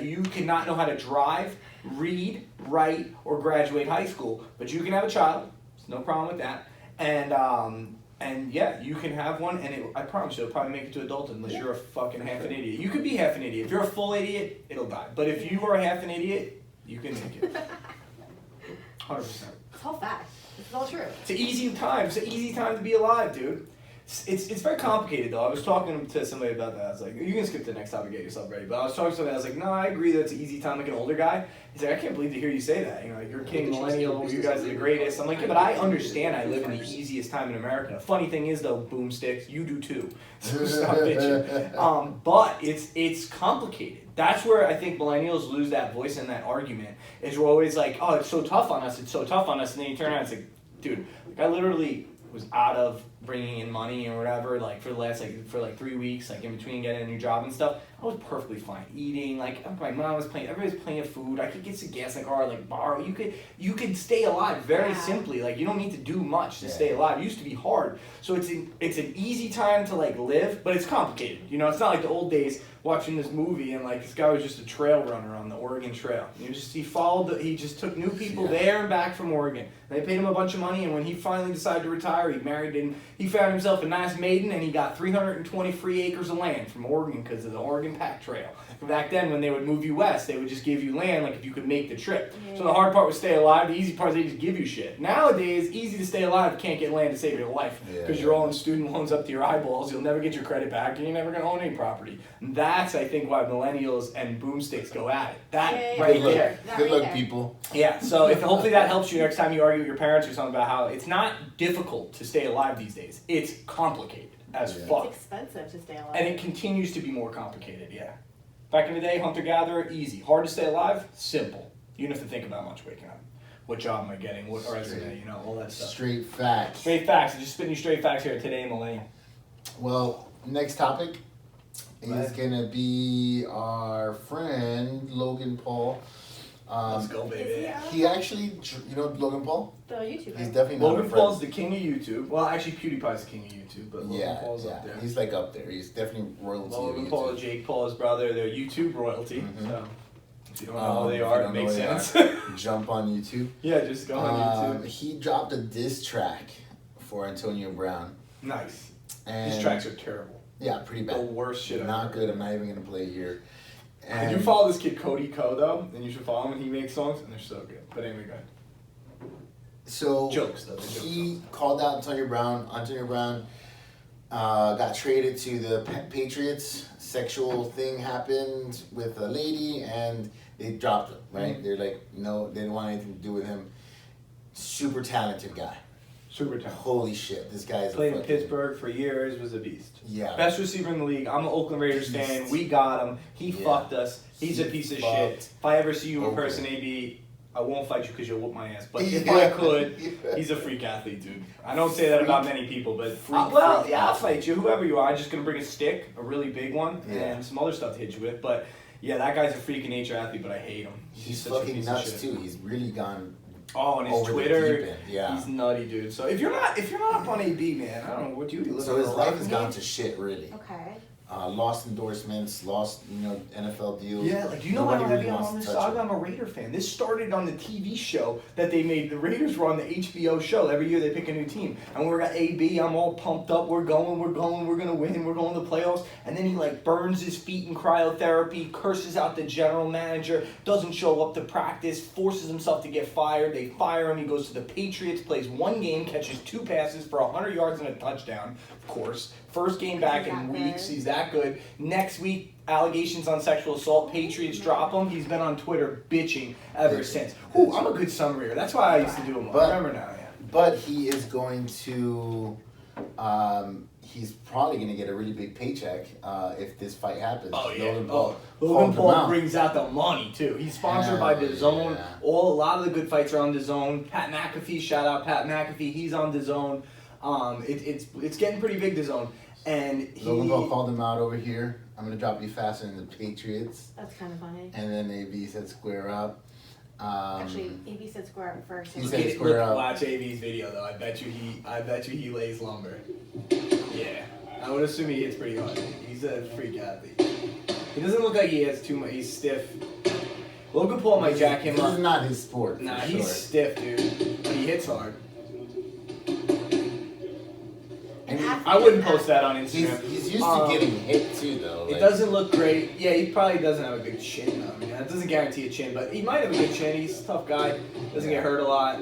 you cannot know how to drive, read, write, or graduate high school, but you can have a child. There's no problem with that. And yeah, you can have one, and I promise you, it'll probably make it to adulthood unless you're a fucking half an idiot. You could be half an idiot. If you're a full idiot, it'll die. But if you are half an idiot, you can make it. 100%. It's all fact. It's all true. It's an easy time. It's an easy time to be alive, dude. It's very complicated though. I was talking to somebody about that. I was like, you can skip the next topic, get yourself ready. But I was talking to somebody. I was like, no, I agree that it's an easy time like an older guy. He's like, I can't believe to hear you say that. You know, like you're king millennial. You guys are the greatest. I'm like, yeah, but I understand. I live in the easiest time in America. Funny thing is though, boomsticks, you do too. So stop bitching. But it's complicated. That's where I think millennials lose that voice in that argument. Is we're always like, oh, it's so tough on us. It's so tough on us. And then you turn around and it's like, dude, like I literally was out of bringing in money or whatever, like for the last for 3 weeks, like in between getting a new job and stuff. I was perfectly fine eating. Like my mom was playing, everybody's playing food. I could get some gas in the car, like borrow. You could stay alive very simply. Like you don't need to do much to stay alive. It used to be hard. So it's an easy time to like live, but it's complicated. You know, it's not like the old days watching this movie and like this guy was just a trail runner on the Oregon Trail. He just took new people there and back from Oregon. They paid him a bunch of money, and when he finally decided to retire, he married and he found himself a nice maiden, and he got 320 free acres of land from Oregon because of the Oregon Pack Trail. Back then, when they would move you west, they would just give you land, like if you could make the trip. So the hard part was stay alive. The easy part is they just give you shit. Nowadays, easy to stay alive, can't get land to save your life because you're owing student loans up to your eyeballs. You'll never get your credit back, and you're never going to own any property. And that's, I think, why millennials and boomsticks go at it. That right there. Good luck, people. Yeah, so hopefully that helps you next time you argue with your parents or something about how it's not difficult to stay alive these days. It's complicated as fuck. It's expensive to stay alive. And it continues to be more complicated, Back in the day, hunter-gatherer, easy. Hard to stay alive, simple. You don't have to think about much waking up. What job am I getting? What resume? You know, all that stuff. Straight facts. Straight facts. I'm just spitting you straight facts here today in Millenia. Well, next topic is going to be our friend Logan Paul. Let's go, baby. He actually, you know Logan Paul? The YouTuber. He's definitely not Logan Paul's the king of YouTube. Well, actually, PewDiePie's the king of YouTube, but Logan Paul's up there. He's like up there. He's definitely royalty. Logan Paul and Jake Paul, his brother, they're YouTube royalty. So if you don't know who they are, it makes sense. Jump on YouTube. Yeah, just go on YouTube. He dropped a diss track for Antonio Brown. Nice. And his tracks are terrible. Yeah, pretty bad. The worst shit ever. Not good. I'm not even gonna play here. And you follow this kid Cody Ko though, and you should follow him when he makes songs, and they're so good. But anyway, go ahead. So jokes though. He called out Antonio Brown. Antonio Brown got traded to the Patriots. Sexual thing happened with a lady, and they dropped him. Right? Mm-hmm. They're like, no, they didn't want anything to do with him. Super talented guy. Super talented. Holy shit, this guy's played in Pittsburgh for years, was a beast. Yeah. Best receiver in the league. I'm an Oakland Raiders fan. We got him. He fucked us. He's a piece of shit. If I ever see you in person, AB, I won't fight you because you'll whoop my ass. But if I could, he's a freak athlete, dude. I don't say that about many people, but I'll fight you, whoever you are. I'm just gonna bring a stick, a really big one, and some other stuff to hit you with. But yeah, that guy's a freak of nature athlete, but I hate him. He's fucking nuts too. He's really gone Oh, and his over Twitter, the deep end. Yeah. He's nutty, dude. So if you're not up on AB, man, I don't know what you do. So his life has gone to shit, really. Okay. Lost endorsements, lost NFL deals. Yeah, like you know why Nobody really I'm wants on to this touch saga? him. I'm a Raider fan. This started on the TV show that they made. The Raiders were on the HBO show. Every year they pick a new team. And we're at AB, I'm all pumped up. We're going, we're gonna win, we're going to the playoffs. And then he like burns his feet in cryotherapy, curses out the general manager, doesn't show up to practice, forces himself to get fired. They fire him, he goes to the Patriots, plays one game, catches 2 passes for 100 yards and a touchdown, of course. First game back in weeks, he's that good. Next week, allegations on sexual assault. Patriots drop him. He's been on Twitter bitching ever since. Ooh, I'm a good summarier. That's why I used to do them. I remember now, yeah. But he is going to, he's probably going to get a really big paycheck if this fight happens. Oh, yeah. Logan Paul brings out the money, too. He's sponsored by DAZN. Yeah. A lot of the good fights are on DAZN. Pat McAfee, shout out Pat McAfee. He's on DAZN. It's getting pretty big, DAZN. And Logan Paul called him out over here. I'm going to drop you faster than the Patriots. That's kind of funny. And then AB said square up. Actually, AB said square up first. He said square up. Watch AB's video though. I bet you he lays lumber. Yeah, I would assume he hits pretty hard. He's a freak athlete. He doesn't look like he has too much. He's stiff. Logan Paul might jack him up. This is not his sport. Nah, he's stiff, dude. He hits hard. I wouldn't post that on Instagram. He's used to getting hit too, though. It doesn't look great. Yeah, he probably doesn't have a big chin, though. I mean, that doesn't guarantee a chin, but he might have a good chin. He's a tough guy. Doesn't get hurt a lot.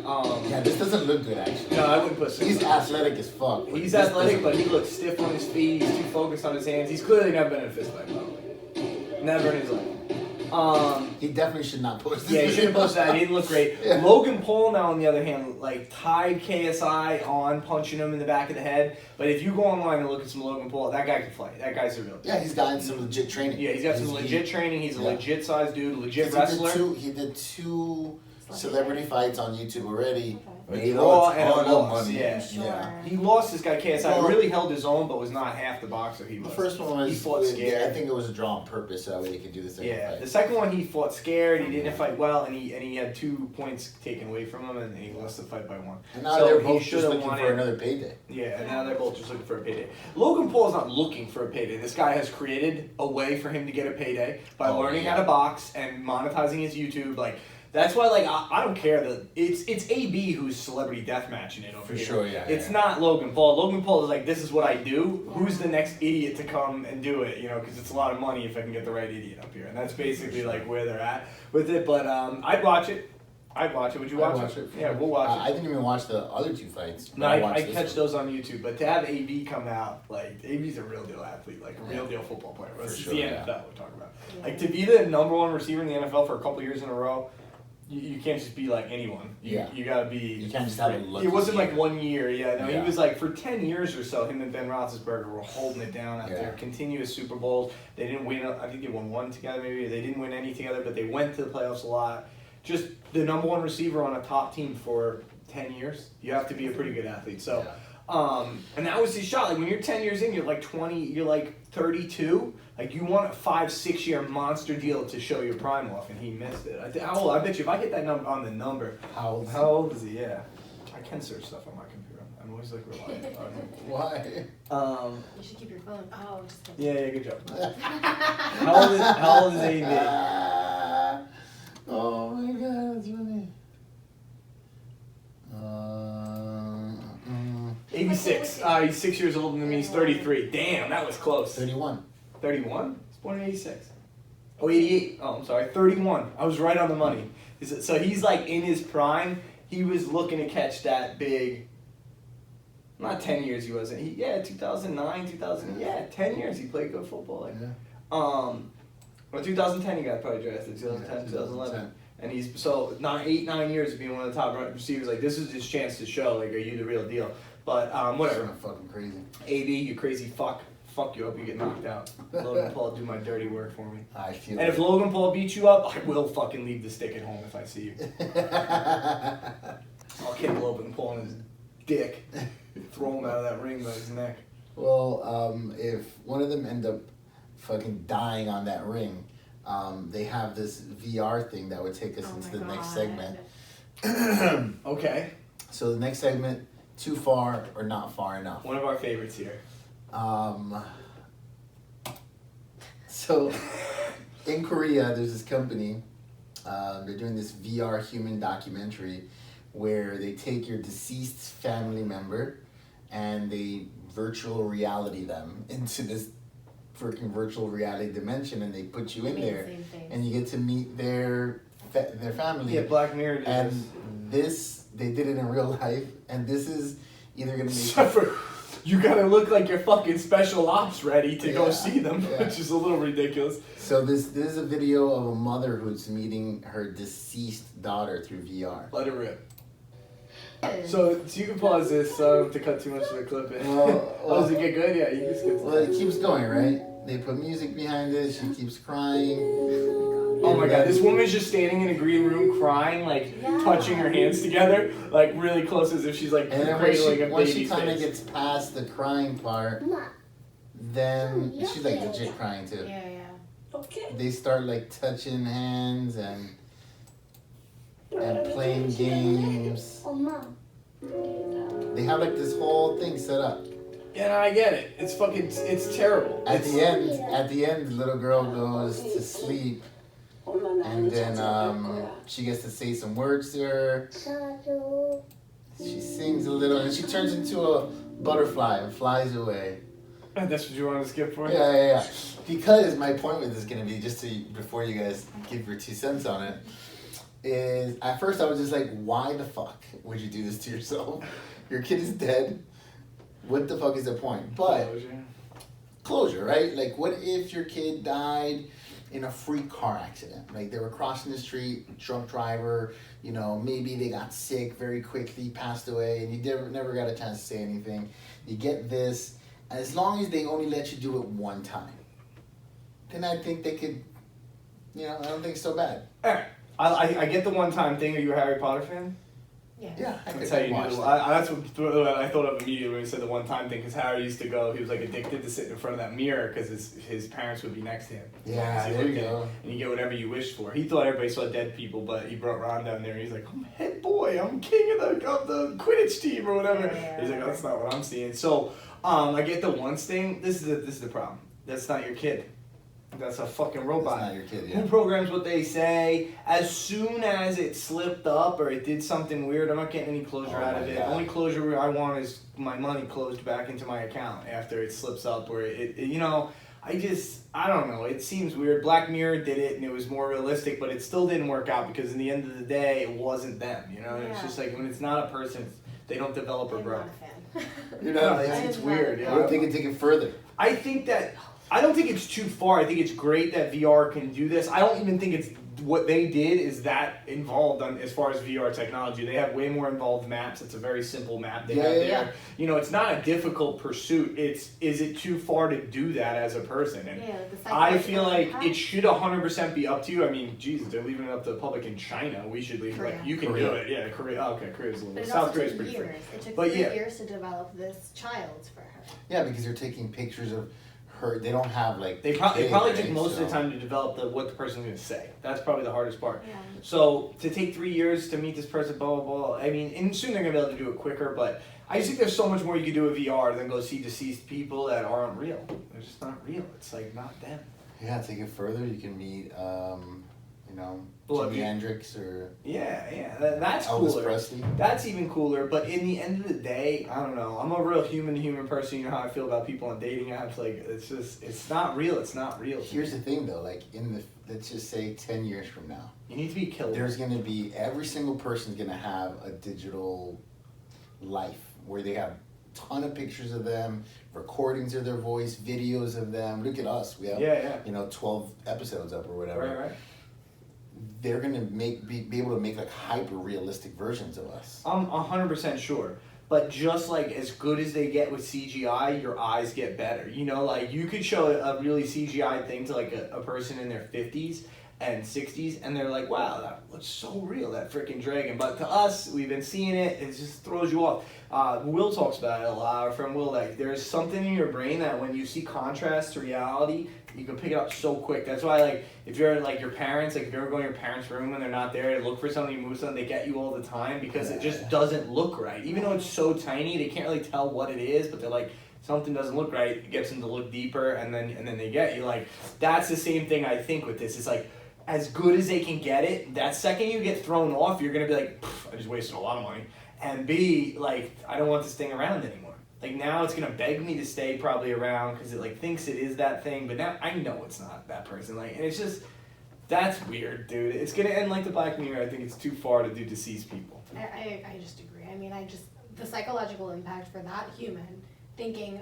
Yeah, this doesn't look good, actually. No, I wouldn't put. He's athletic as fuck. He's athletic, but he looks stiff on his feet. He's too focused on his hands. He's clearly never been in a fist fight, probably. Never in his life. He definitely should not post this. Yeah, he shouldn't post that. He didn't look great. Yeah. Logan Paul, now on the other hand, like tied KSI on punching him in the back of the head. But if you go online and look at some Logan Paul, that guy can fight. That guy's a real dude. Yeah, he's gotten some legit training. Yeah, he's got some legit training. He's a legit sized dude, legit wrestler. He did two celebrity fights on YouTube already. Made a ton of money. Yeah. Sure. He lost this guy KSI. Really held his own, but was not half the boxer he was. The first one was he fought scared. I think it was a draw on purpose, so that way he could do the second fight. The second one he fought scared. He didn't fight well, and he had 2 points taken away from him, and he lost the fight by 1. And now they're both just looking for another payday. Yeah, and now they're both just looking for a payday. Logan Paul is not looking for a payday. This guy has created a way for him to get a payday by learning how to box and monetizing his YouTube. Like. That's why, like, I don't care that it's AB who's celebrity deathmatching it over here. For sure, yeah. It's not Logan Paul. Logan Paul is like, this is what I do. Who's the next idiot to come and do it? You know, because it's a lot of money if I can get the right idiot up here, and that's basically like where they're at with it. But I'd watch it. Would you watch it? Yeah, we'll watch it. I didn't even watch the other 2 fights. No, I catch those on YouTube. But to have AB come out, like, AB's a real deal athlete, like a real deal football player. This is the NFL we're talking about. Yeah. Like, to be the #1 receiver in the NFL for a couple years in a row. You can't just be like anyone. You gotta be. You can't just have a look. It wasn't like 1 year. He was like for 10 years or so. Him and Ben Roethlisberger were holding it down at their continuous Super Bowls. They didn't win. I think they won 1 together. Maybe they didn't win any together, but they went to the playoffs a lot. Just the #1 receiver on a top team for 10 years. You have to be a pretty good athlete. So, and that was his shot. Like when you're 10 years in, you're like 20. You're like 32. Like, you want a 5-6 year monster deal to show your prime off, and he missed it. I bet you if I hit that number on the number. How old is he? Yeah. I can search stuff on my computer. I'm always, like, reliant on it. Why? You should keep your phone. Oh, just kidding. Yeah, good job. How old is AB? Oh, my God, that's funny. 86. He's 6 years older than me. He's 33. Damn, that was close. 31. 31? He's born in 86. Oh, 88. Oh, I'm sorry. 31. I was right on the money. So he's like in his prime. He was looking to catch that big. Not 10 years he wasn't. 2009, 2000. Yeah, 10 years he played good football. Like, well, 2010 he got probably drafted. 2010, 2011. And he's 9 years of being one of the top receivers. Like, this is his chance to show, like, are you the real deal? But whatever. That's fucking crazy. AB, you crazy fuck. Fuck you up, you get knocked out. Logan Paul do my dirty work for me. I feel and if Logan Paul beats you up, I will fucking leave the stick at home if I see you. I'll kick Logan Paul in his dick. Throw him out of that ring by his neck. Well, if one of them end up fucking dying on that ring, they have this VR thing that would take us into the next segment. Okay. So the next segment, too far or not far enough. One of our favorites here. So in Korea, there's this company. They're doing this VR human documentary where they take your deceased family member and they virtual reality them into this freaking virtual reality dimension, and they put you in there, and you get to meet their family. Yeah, Black Mirror did and this they did it in real life, and this is either gonna make you gotta look like you're fucking special ops ready to go see them, which is a little ridiculous. So this is a video of a mother who's meeting her deceased daughter through VR. Let it rip. So you can pause this to cut too much of the clip in. Does it get good? Yeah, you can skip. Well, it keeps going, right? They put music behind it. She keeps crying. Oh my god, this woman's just standing in a green room crying, like touching her hands together, like really close, as if she's like cradling a baby. Once she kind of gets past the crying part, then she's like legit crying too. Yeah. Okay. They start like touching hands and playing games. They have like this whole thing set up. Yeah, no, I get it. It's terrible. At the end, the little girl goes to sleep, and then she gets to say some words to her. She sings a little, and she turns into a butterfly and flies away. That's what you want to skip for? Yeah. Because my point with this is gonna be, just to, before you guys give your 2 cents on it, is at first I was just like, why the fuck would you do this to yourself? Your kid is dead. What the fuck is the point? But closure, right? Like, what if your kid died in a freak car accident? Like, they were crossing the street, drunk driver, you know, maybe they got sick very quickly, passed away, and you never got a chance to say anything. You get this, and as long as they only let you do it one time, then I think they could, you know, I don't think it's so bad. All right. I get the one-time thing. Are you a Harry Potter fan? Yeah, that's how you do it. That's what I thought of immediately when you said the one-time thing, because Harry used to go, he was like addicted to sitting in front of that mirror because his parents would be next to him. Yeah, there you go. And you get whatever you wished for. He thought everybody saw dead people, but he brought Ron down there and he's like, I'm head boy, I'm king of the Quidditch team or whatever. Yeah. He's like, oh, that's not what I'm seeing. So I get the once thing. This is the problem. That's not your kid. That's a fucking robot. That's not your kid, yeah. Who programs what they say? As soon as it slipped up or it did something weird, I'm not getting any closure out of it. God. Only closure I want is my money closed back into my account after it slips up, or it you know, I don't know. It seems weird. Black Mirror did it and it was more realistic, but it still didn't work out because in the end of the day, it wasn't them. You know, it's just like when it's not a person, they don't develop or grow. You're not. It's weird. What if they can take it further? I don't think it's too far. I think it's great that VR can do this. I don't even think it's what they did is that involved as far as VR technology. They have way more involved maps. It's a very simple map they have there. Yeah. You know, it's not a difficult pursuit. Is it too far to do that as a person? And I feel like it should 100% be up to you. I mean, Jesus, they're leaving it up to the public in China. We should leave. Like, you can do it. Yeah, Korea. Oh, okay, Korea's a little. South Korea's pretty free. It took 3 years to develop this child for her. Yeah, because they're taking pictures of her. They don't have like. They probably took most of the time to develop what the person's going to say. That's probably the hardest part. Yeah. So to take 3 years to meet this person, blah blah blah. I mean, and soon they're going to be able to do it quicker. But I just think there's so much more you can do with VR than go see deceased people that aren't real. They're just not real. It's like not them. Yeah, take it further. You can meet, Jimi Hendrix or that's Elvis cooler. Presley. That's even cooler. But in the end of the day, I don't know. I'm a real human person. You know how I feel about people on dating apps. Like it's not real. It's not real. Here's the thing, though. Like let's just say 10 years from now, you need to be killed. There's gonna be every single person's gonna have a digital life where they have a ton of pictures of them, recordings of their voice, videos of them. Look at us. We have 12 episodes up or whatever. Right. They're gonna be able to make like hyper realistic versions of us. I'm 100% sure. But just like as good as they get with CGI, your eyes get better. You know, like you could show a really CGI thing to like a person in their 50s and 60s, and they're like, wow, that looks so real, that freaking dragon. But to us, we've been seeing it, it just throws you off. Will talks about it a lot, our friend Will, like there's something in your brain that when you see contrast to reality, you can pick it up so quick. That's why, like, if you're like your parents, like if you ever go in your parents' room and they're not there to look for something, you move something, they get you all the time because it just doesn't look right. Even though it's so tiny, they can't really tell what it is, but they're like, something doesn't look right, it gets them to look deeper, and then they get you. Like, that's the same thing I think with this. It's like, as good as they can get it, that second you get thrown off, you're gonna be like, I just wasted a lot of money. And B, like, I don't want this thing around anymore. Like, now it's gonna beg me to stay probably around because it like thinks it is that thing, but now I know it's not that person. Like, and it's just, that's weird, dude. It's gonna end like the Black Mirror. I think it's too far to do deceased people. I just agree. I mean, the psychological impact for that human, thinking,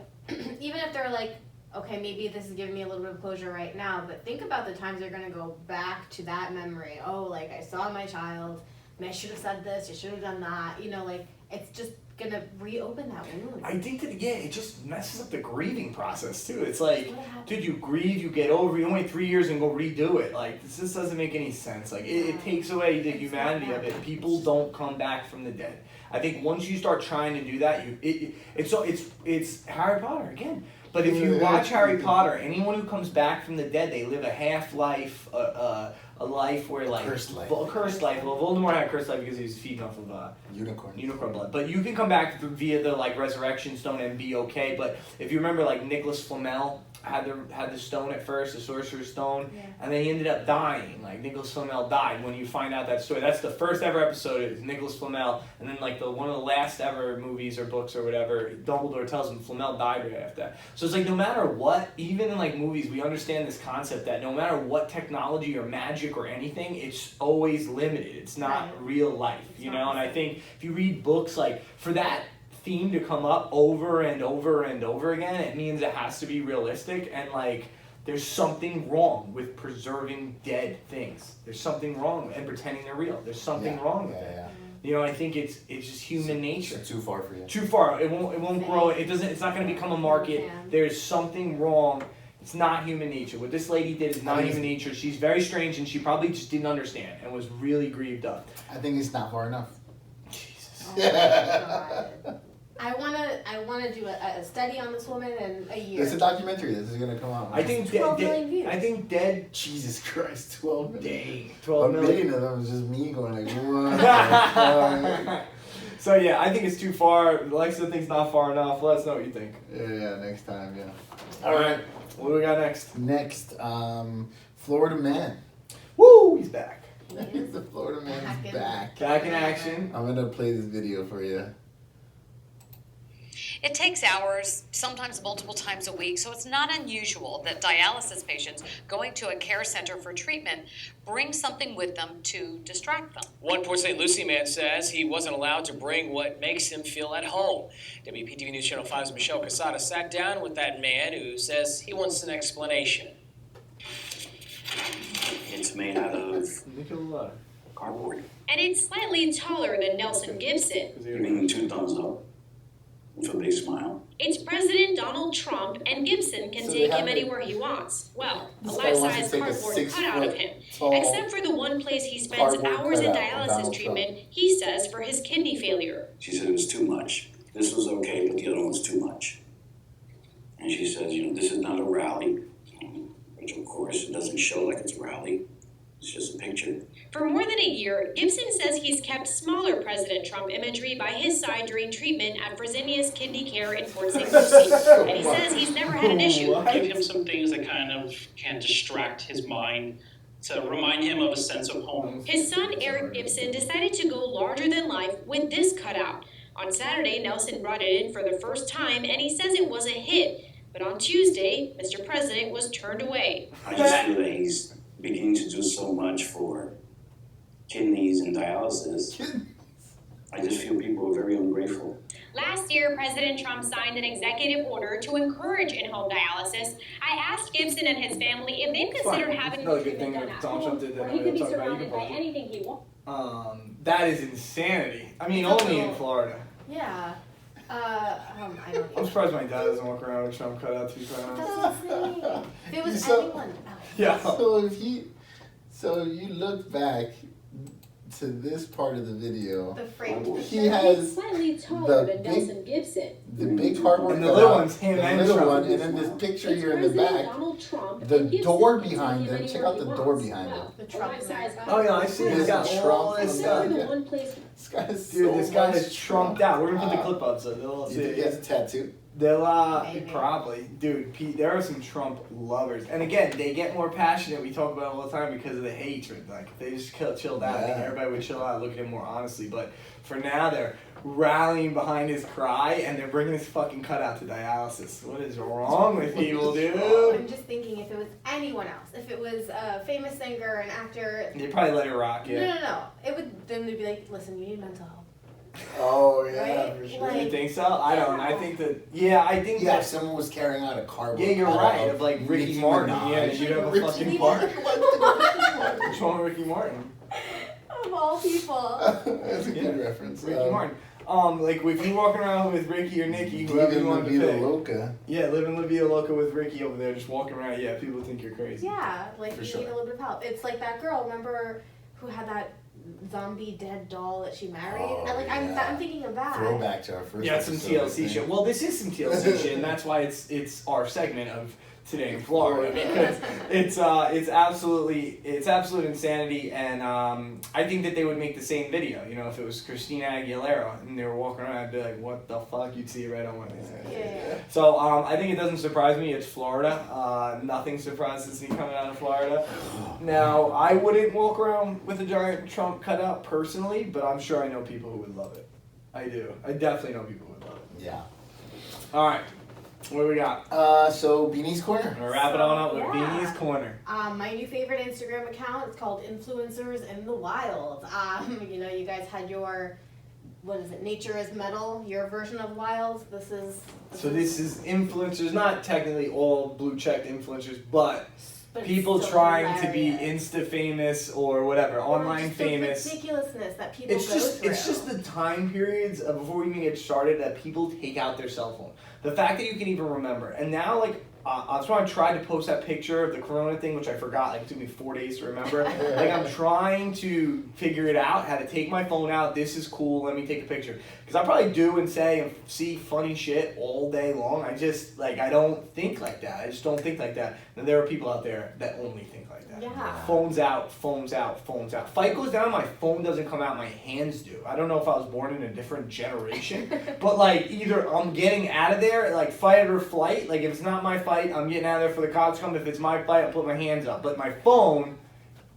even if they're like, okay, maybe this is giving me a little bit of closure right now, but think about the times they're going to go back to that memory. Oh, like, I saw my child, and I should have said this, I should have done that. You know, like, it's just going to reopen that wound. I think that, yeah, it just messes up the grieving process, too. It's like, dude, you grieve, you get over, you wait 3 years and go redo it. Like, this just doesn't make any sense. Like, it takes away the humanity of it. People don't come back from the dead. I think once you start trying to do that, it's Harry Potter again. But if you watch Harry Potter, anyone who comes back from the dead, they live a half-life, a life where like... Cursed life. A cursed life. Well, Voldemort had a cursed life because he was feeding off of unicorn blood. But you can come back via the like resurrection stone and be okay. But if you remember, like Nicholas Flamel had the stone at first, the Sorcerer's Stone, and then he ended up dying. Like Nicholas Flamel died when you find out that story. That's the first ever episode. It's Nicholas Flamel, and then like one of the last ever movies or books or whatever, Dumbledore tells him Flamel died right after that. So it's like no matter what, even in like movies, we understand this concept that no matter what technology or magic or anything, it's always limited. It's not real life, you know. And I think if you read books, like for that theme to come up over and over and over again, it means it has to be realistic, and like there's something wrong with preserving dead things. There's something wrong and pretending they're real. There's something wrong with it. You know, I think it's just human nature. It's too far for you. Too far. It won't grow. It's not going to become a market. There's something wrong. It's not human nature. What this lady did is not human nature. She's very strange, and she probably just didn't understand and was really grieved up. I think it's not far enough. Jesus. Oh my God. I wanna do a study on this woman in a year. It's a documentary. This is gonna come out. I think 12 million views. I think dead. Jesus Christ, 12 million. Dang, 12 million. A million of them was just me going like, what? So yeah, I think it's too far. Alexa thinks not far enough. Let us know what you think. Yeah, next time, All right, what do we got next? Next, Florida Man. Woo, he's back. The Florida Man is back. Back in action. I'm gonna play this video for you. It takes hours, sometimes multiple times a week, so it's not unusual that dialysis patients going to a care center for treatment bring something with them to distract them. One Port St. Lucie man says he wasn't allowed to bring what makes him feel at home. WPTV News Channel 5's Michelle Casada sat down with that man who says he wants an explanation. It's made out of cardboard. And it's slightly taller than Nelson Gibson. Give me 2 thumbs up with a big smile. It's President Donald Trump, and Gibson can take him anywhere he wants. Well, a life-size cardboard cutout of him. Except for the one place he spends hours in dialysis treatment, he says, for his kidney failure. She said it was too much. This was okay, but the other one's too much. And she says, this is not a rally. Which, of course, it doesn't show like it's a rally. It's just a picture. For more than a year, Gibson says he's kept smaller President Trump imagery by his side during treatment at Fresenius Kidney Care in Port St. Lucie. And he says he's never had an issue. Give him some things that kind of can distract his mind to remind him of a sense of home. His son, Eric Gibson, decided to go larger than life with this cutout. On Saturday, Nelson brought it in for the first time, and he says it was a hit. But on Tuesday, Mr. President was turned away. I just feel that he's beginning to do so much for kidneys and dialysis. I just feel people are very ungrateful. Last year, President Trump signed an executive order to encourage in-home dialysis. I asked Gibson and his family if they've considered having another good thing that Donald Trump did that he could be surrounded by anything he wants. That is insanity. I mean, only in Florida. Yeah. I don't I'm surprised my dad doesn't walk around with Trump cut out 2 times. That's insane. If it was So- anyone. Yeah. So you look back to this part of the video. The frame. He has slightly taller than Nelson Gibson. The big cardboard and the little one's him the and little Trump. one, and then this picture here in the back. Donald Trump The door behind them. Check out the door behind them. The Trump. Oh yeah, I see. He's got all this stuff. This guy is Dude, this guy is Trumped trumped out. We're gonna put the clip up so they'll You see think he has it. a tattoo? They'll Maybe. probably, dude. Pete, there are some Trump lovers, and again, they get more passionate. We talk about it all the time because of the hatred. Like if they just chilled out, I think Yeah. everybody would chill out, look at him more honestly. But for now, they're rallying behind his cry, and they're bringing his fucking cutout to dialysis. What is wrong with people, dude? I'm just thinking if it was anyone else, if it was a famous singer, an actor. They probably let it rock, yeah. No. It would then they'd be like, listen, you need mental health. Oh yeah, Right? for sure. Like- You think so? I don't. I think that. Yeah, I think Yeah, if that. someone was carrying out a cardboard. Yeah, you're cutout right. Of like Ricky Nicki Martin. Minaj. Yeah, you'd have a Ricky fucking Martin. part. What's wrong with Ricky Martin? Of all people. That's a good reference. Ricky Martin. Like if you walking around with Ricky or Nikki, whoever you Even want to Vida pick. Loca. Yeah, living La Vida Loca with Ricky over there, just walking around. Yeah, people think you're crazy. Yeah, like For you sure. need a little bit of help. It's like that girl, remember, who had that zombie dead doll that she married? Oh, And, like yeah. I'm thinking of that. Throwback to our first. Yeah, it's some episode, I TLC think. shit. Well, this is some TLC shit, and that's why it's our segment of Today in Florida because it's absolute insanity, and I think that they would make the same video. You know, if it was Christina Aguilera and they were walking around, I'd be like, "What the fuck?" You'd see it right on one of these things. Yeah. So I think it doesn't surprise me. It's Florida. Nothing surprises me coming out of Florida. Now, I wouldn't walk around with a giant Trump cutout personally, but I'm sure I know people who would love it. I do. I definitely know people who would love it. Yeah. All right. What do we got? So Beanie's Corner. We'll wrap it on up with Yeah. Beanie's Corner. My new favorite Instagram account is called Influencers in the Wild. You guys had your, what is it, Nature is Metal, your version of Wild. This is Influencers, not technically all blue checked influencers, but it's people so trying to be hilarious. Insta famous or whatever, online Just famous. The ridiculousness that people It's go just through. it's just the time periods of before we even get started that people take out their cell phone. The fact that you can even remember, and now like that's why I tried to post that picture of the Corona thing, which I forgot. Like it took me 4 days to remember. Like I'm trying to figure it out, how to take my phone out. This is cool. Let me take a picture because I probably do and say and see funny shit all day long. I just I don't think like that. I just don't think like that. And there are people out there that only think like that. Yeah. Phones out, phones out, phones out. Fight goes down, my phone doesn't come out, my hands do. I don't know if I was born in a different generation, but either I'm getting out of there, fight or flight. If it's not my fight, I'm getting out of there for the cops come. If it's my fight, I'll put my hands up. But my phone,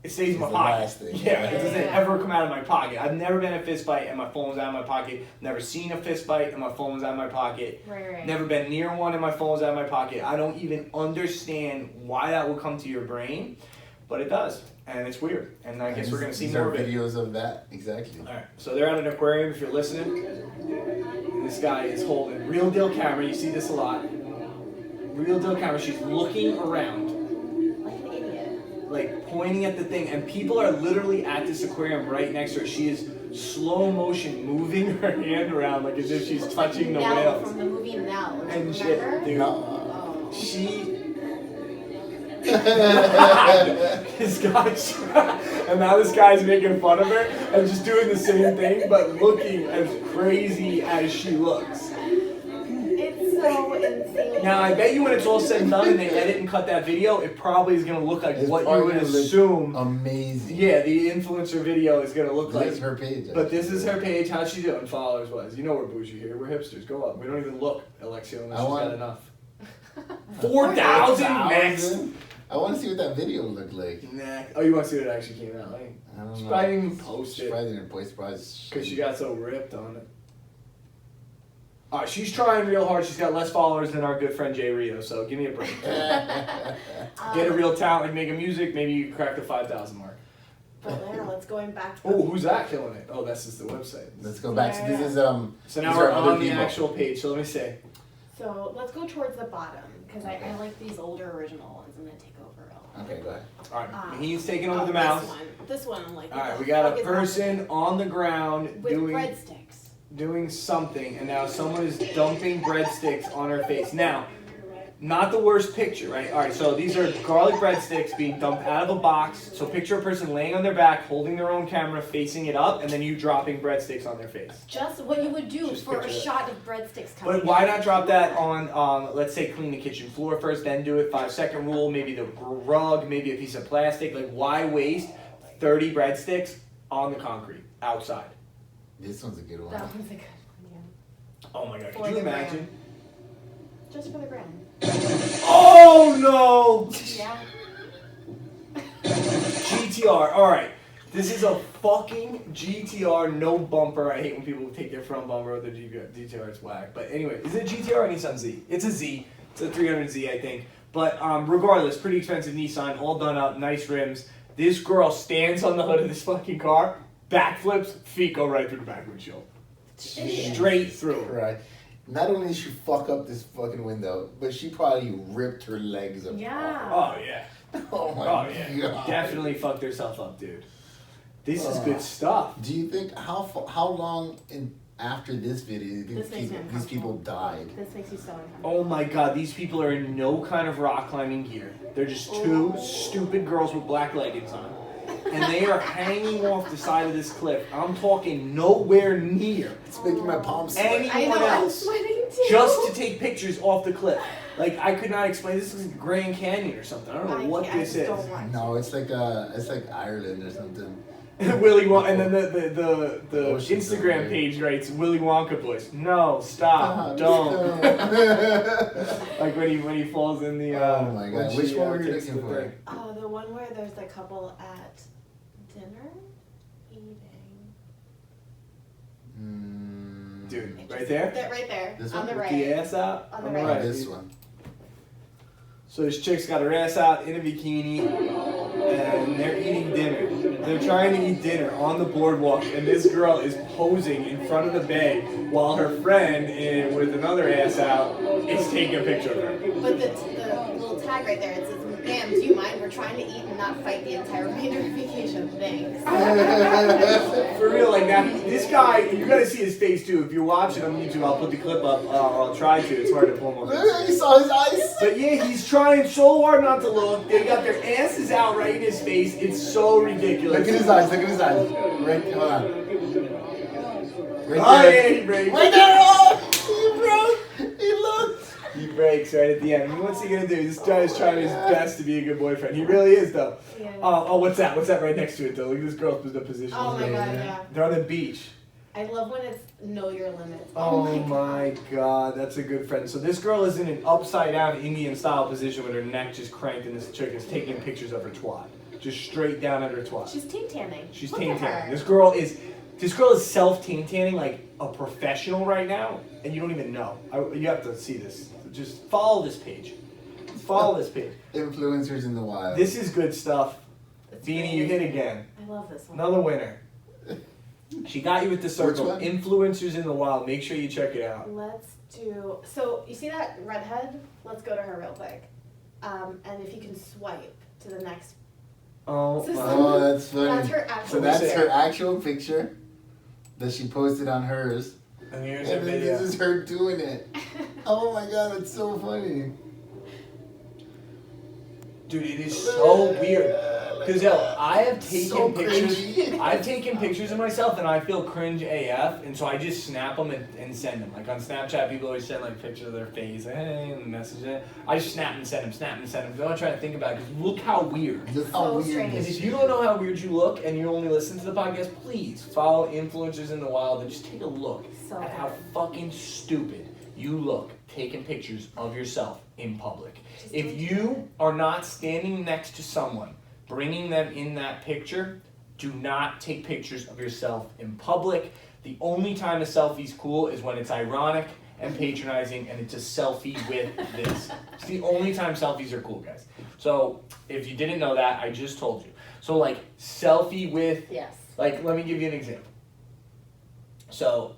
it stays in my It's the pocket. last thing. Yeah, it doesn't Yeah. ever come out of my pocket. I've never been in a fist fight and my phone's out of my pocket. Never seen a fist fight and my phone's out of my pocket. Right. Never been near one and my phone's out of my pocket. I don't even understand why that would come to your brain, but it does, and it's weird. And I guess we're gonna see These more are of it. videos of that, exactly. All right, so they're at an aquarium. If you're listening, this guy is holding real deal camera. You see this a lot. Real deal camera. She's looking around, Like an idiot. pointing at the thing, and people are literally at this aquarium right next to her. She is slow motion moving her hand around as if she's touching the Nell whales. from the movie Nell. And shit, Remember? dude. Oh. She. This guy's and now this guy's making fun of her and just doing the same thing, but looking as crazy as she looks. It's so insane. Now I bet you when it's all said and done and they edit and cut that video, it probably is gonna look like It's what you probably would gonna look assume. Amazing. Yeah, the influencer video is gonna look This like. is her page. But this is her page. How's she doing followers wise? You know we're bougie here. We're hipsters. Go up. We don't even look, Alexia, unless she's got enough. 4,000 next. I want to see what that video looked like. Nah. Oh, you want to see what it actually came out like? I don't She know. probably didn't even post She it probably didn't post it. because she got so ripped on it. All right, she's trying real hard. She's got less followers than our good friend Jay Rio, so give me a break. Get a real talent, making music. Maybe you crack the 5,000 mark. But yeah, let's going back to Oh, who's that killing it? Oh, that's just the website. Let's go back. So this is So now these we're are other on the people. actual page. So let me see. So let's go towards the bottom because I like these older original ones. I'm gonna take over. Okay, go ahead. All right, he's taking over the This mouse. one. This one I'm like. All right, what we the got fuck a is person happening? on the ground With doing breadsticks. something, and now someone is dumping breadsticks on her face. Now, Not the worst picture, right? All right, so these are garlic breadsticks being dumped out of a box. So picture a person laying on their back, holding their own camera, facing it up, and then you dropping breadsticks on their face. Just what you would do for a shot of breadsticks coming. But why not drop that on, let's say, clean the kitchen floor first, then do it 5-second rule, maybe the rug, maybe a piece of plastic. Like, why waste 30 breadsticks on the concrete outside? This one's a good one. That one's a good one, yeah. Oh my God, could you imagine? Gram. Just for the gram. Oh no! Yeah. GTR, alright. This is a fucking GTR, no bumper. I hate when people take their front bumper with their GTR, it's whack. But anyway, is it a GTR or Nissan Z? It's a Z. It's a 300Z, I think. But regardless, pretty expensive Nissan, all done up, nice rims. This girl stands on the hood of this fucking car, backflips, feet go right through the back windshield. Straight through. Right. Not only did she fuck up this fucking window, but she probably ripped her legs apart. Yeah. Oh, yeah. Oh my God. Definitely fucked herself up, dude. This is good stuff. Do you think how long after this video do you think these people died? This makes you so uncomfortable. Oh my God, these people are in no kind of rock climbing gear. They're just two stupid girls with black leggings on. And they are hanging off the side of this cliff. I'm talking nowhere near. It's making my palms sweat. Anyone else. Just to take pictures off the cliff. Like, I could not explain. This is like Grand Canyon or something. I don't know what this is. No, it's like Ireland or something. Willy Wonka, and then the Instagram page writes Willy Wonka voice. No, stop, don't. Like when he falls in the. Oh my God! Which one were you looking for? Oh, the one where there's the couple at dinner eating. Dude, right there. Right there. This on one? the right. With the ass out. On the right. This one. So this chick's got her ass out in a bikini, and they're eating dinner. They're trying to eat dinner on the boardwalk, and this girl is posing in front of the bay while her friend, with another ass out, is taking a picture of her. But the little tag right there, it says, "Ma'am, do you mind? We're trying to eat and not fight the entire remainder of vacation. Thanks." For real, like that. This guy, you gotta see his face too. If you're watching on YouTube, I'll put the clip up, or I'll try to. It's hard to pull him up. You saw his eyes? But yeah, he's trying so hard not to look. They got their asses out right in his face. It's so ridiculous. Look at his eyes. Look at his eyes. Right, hold on. Right Oh there. yeah, he breaks. Right there. Oh, he broke. He looked. He breaks right at the end. I mean, what's he gonna do? This guy is trying his best to be a good boyfriend. He really is, though. Yeah. Oh, what's that? What's that right next to it, though? Look at this girl's position. Oh my God, yeah. They're on the beach. I love when it's know your limits. Oh my God, that's a good friend. So this girl is in an upside down Indian style position with her neck just cranked, and this chick is taking pictures of her twat, just straight down at her twat. She's team tanning. She's Look team at her. tanning. This girl is self team tanning like a professional right now, and you don't even know. You have to see this. Just follow this page. Follow this page. Influencers in the wild. This is good stuff. Beanie, you hit again. I love this one. Another winner. She got you with the circle. Influencers in the wild. Make sure you check it out. Let's do. So you see that redhead? Let's go to her real quick. And if you can swipe to the next. Oh, that's funny. That's her actual. So that's her actual picture that she posted on hers. And here's and then this is her doing it. Oh my God, that's so funny. Dude, it is so weird. Because I have taken So pictures. cringy. I've taken pictures of myself, and I feel cringe AF, and so I just snap them and send them. Like on Snapchat, people always send like pictures of their face, hey, and message it. I just snap and send them, snap and send them. I'm not trying to think about it, because look how weird. Look how weird. strange. And if you don't know how weird you look, and you only listen to the podcast, please follow Influencers in the Wild and just take a look So at how fucking stupid you look taking pictures of yourself in public. If you are not standing next to someone, bringing them in that picture, do not take pictures of yourself in public. The only time a selfie's cool is when it's ironic and patronizing and it's a selfie with this. It's the only time selfies are cool, guys. So if you didn't know that, I just told you. So like selfie with, Yes. like let me give you an example. So,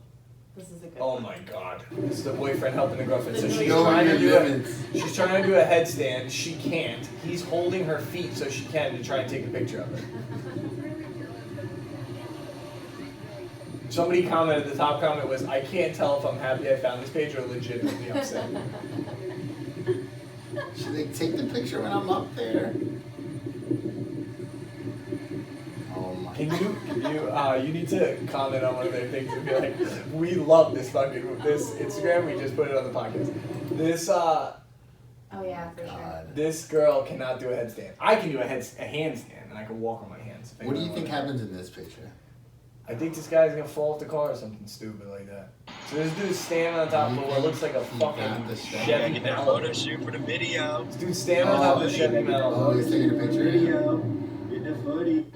This is a good oh one. my God, this is the boyfriend helping the girlfriend. So Know she's your trying to do limits. she's trying to do a headstand. She can't. He's holding her feet so she can to try and take a picture of her. Somebody commented, the top comment was, I can't tell if I'm happy I found this page or legitimately upset. Should they take the picture when I'm up there? Oh my. Can you need to comment on one of their things and be like, we love this Instagram, we just put it on the podcast. This oh yeah, for sure. This girl cannot do a headstand. I can do a handstand and I can walk on my hands. What do you think happens in this picture? I think this guy's gonna fall off the car or something stupid like that. So this dude's standing on top of what looks like a fucking Chevy Malibu. Photo shoot for the video. This dude's standing on top of a Chevy Malibu. Oh, he's taking a picture. Video. Get the footy.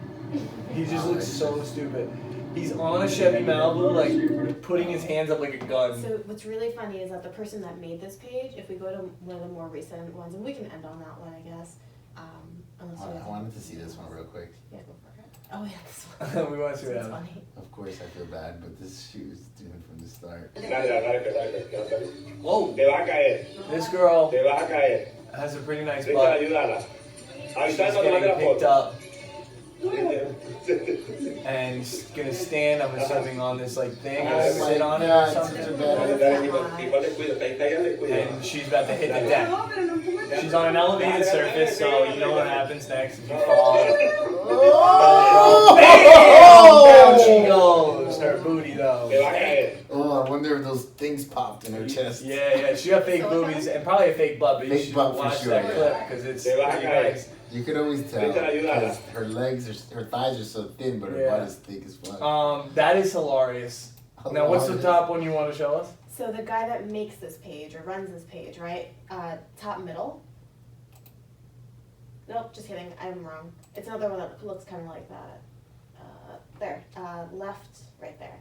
He just looks so stupid. He's on a Chevy Malibu, like putting his hands up like a gun. So what's really funny is that the person that made this page, if we go to one of the more recent ones, and we can end on that one, I guess. I wanted to see this one real quick. Yeah, go for it. Oh yeah, this one. We want to see what It's happens. funny. Of course, I feel bad, but this shoot is doomed from the start. Whoa! This girl has a pretty nice butt. She's getting picked up. And she's gonna stand, I'm assuming, on this like thing or sit on it or something. And she's about to hit the deck. She's on an elevated surface, so you know what happens next if you fall. Bam! Down she goes. Her booty though. Oh, I wonder if those things popped in her chest. Yeah. She got fake boobies and probably a fake butt, but you should watch that clip because it's pretty nice. You could always tell because her thighs are so thin, but her butt is thick as fuck. That is hilarious. Now, what's the top one you want to show us? So the guy that makes this page or runs this page, right? Top middle. Nope, just kidding. I'm wrong. It's another one that looks kind of like that. There, left, right there.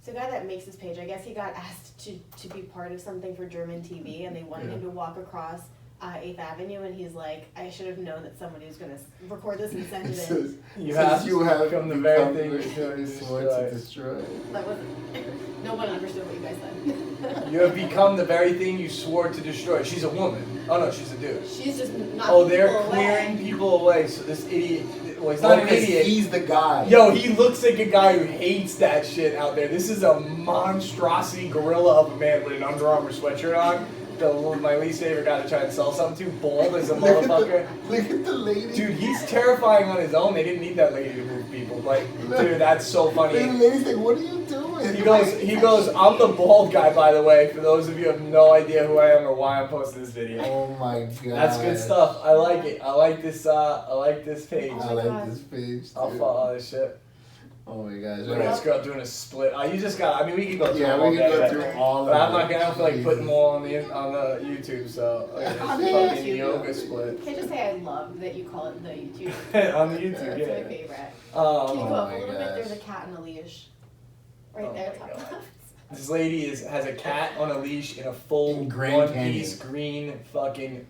So the guy that makes this page, I guess he got asked to be part of something for German TV, and they wanted him to walk across 8th Avenue, and he's like, I should have known that somebody was going to record this and send it in. You have become the very thing you swore to destroy. That wasn't, no one understood what you guys said. You have become the very thing you swore to destroy. She's a woman. Oh no, she's a dude. She's just not. Oh, they're clearing people away. So this idiot, well, he's not an idiot. He's the guy. Yo, he looks like a guy who hates that shit out there. This is a monstrosity gorilla of a man with an Under Armour sweatshirt on. My least favorite guy to try and sell something to, bold as a motherfucker. Look at the lady. Dude, he's terrifying on his own. They didn't need that lady to move people. Like, dude, that's so funny. And the lady's like, what are you doing? He goes, I'm the bald guy, by the way, for those of you who have no idea who I am or why I'm posting this video. Oh my god. That's good stuff. I like it. I like this page. I like this page, too. I'll follow this shit. Oh my gosh. Look at this girl doing a split. You just got, we could go through all all we could go through all but of I'm not going to feel like putting more on the YouTube, so fucking yoga split. Can I just say I love that you call it the YouTube? On the YouTube, That's my favorite. Can you go up a little bit? There's a cat on a leash. Right there, top left. This lady has a cat on a leash in a full one-piece green fucking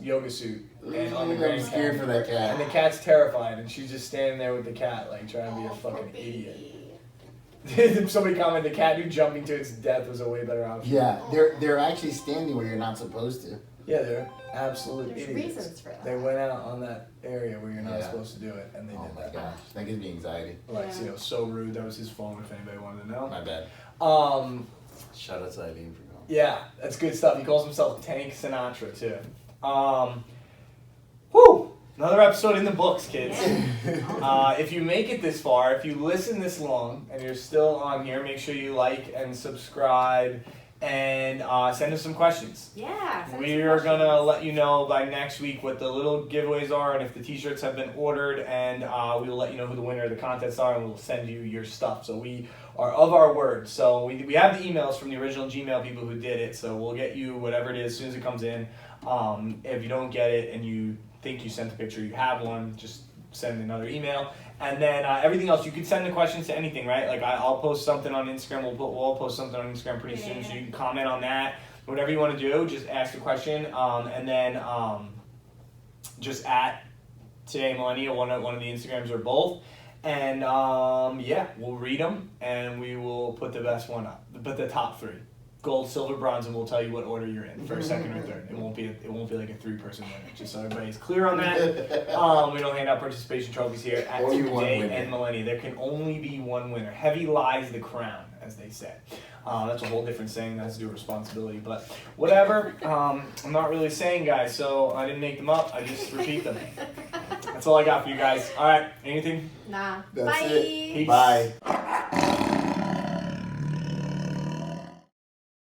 yoga suit. And on the I'm scared for that cat. And the cat's terrified, and she's just standing there with the cat, like trying to be a fucking idiot. Somebody commented, the cat who jumping to its death was a way better option. Yeah, they're actually standing where you're not supposed to. Yeah, they're absolute There's idiots. reasons for that. They went out on that area where you're not supposed to do it, and they did that. Oh my gosh, that gives me anxiety. Like, so rude. That was his phone. If anybody wanted to know. My bad. Shout out to Eileen for going. Yeah, that's good stuff. He calls himself Tank Sinatra too. Whew! Another episode in the books, kids. If you make it this far, if you listen this long and you're still on here, make sure you like and subscribe and send us some questions. Yeah. We are going to let you know by next week what the little giveaways are and if the t-shirts have been ordered, and we will let you know who the winner of the contests are, and we'll send you your stuff. So we are of our word. So we have the emails from the original Gmail people who did it, so we'll get you whatever it is as soon as it comes in. If you don't get it and you think you sent the picture, you have one, just send another email. And then everything else, you can send the questions to anything, right? Like I'll post something on Instagram. We'll all post something on Instagram pretty soon, so you can comment on that. Whatever you want to do, just ask the question, and then just at Today Millenia, one of the Instagrams or both. And we'll read them and we will put the best one up. Put the top three. Gold, silver, bronze, and we'll tell you what order you're in, first, second, or third. It won't be like a 3-person winner, just so everybody's clear on that. We don't hand out participation trophies here at Today and Millenia. There can only be one winner. Heavy lies the crown, as they say. That's a whole different saying that has to do with responsibility, but whatever. I'm not really saying, guys, so I didn't make them up. I just repeat them. That's all I got for you guys. All right, anything? Nah. That's Bye. it. Peace. Bye.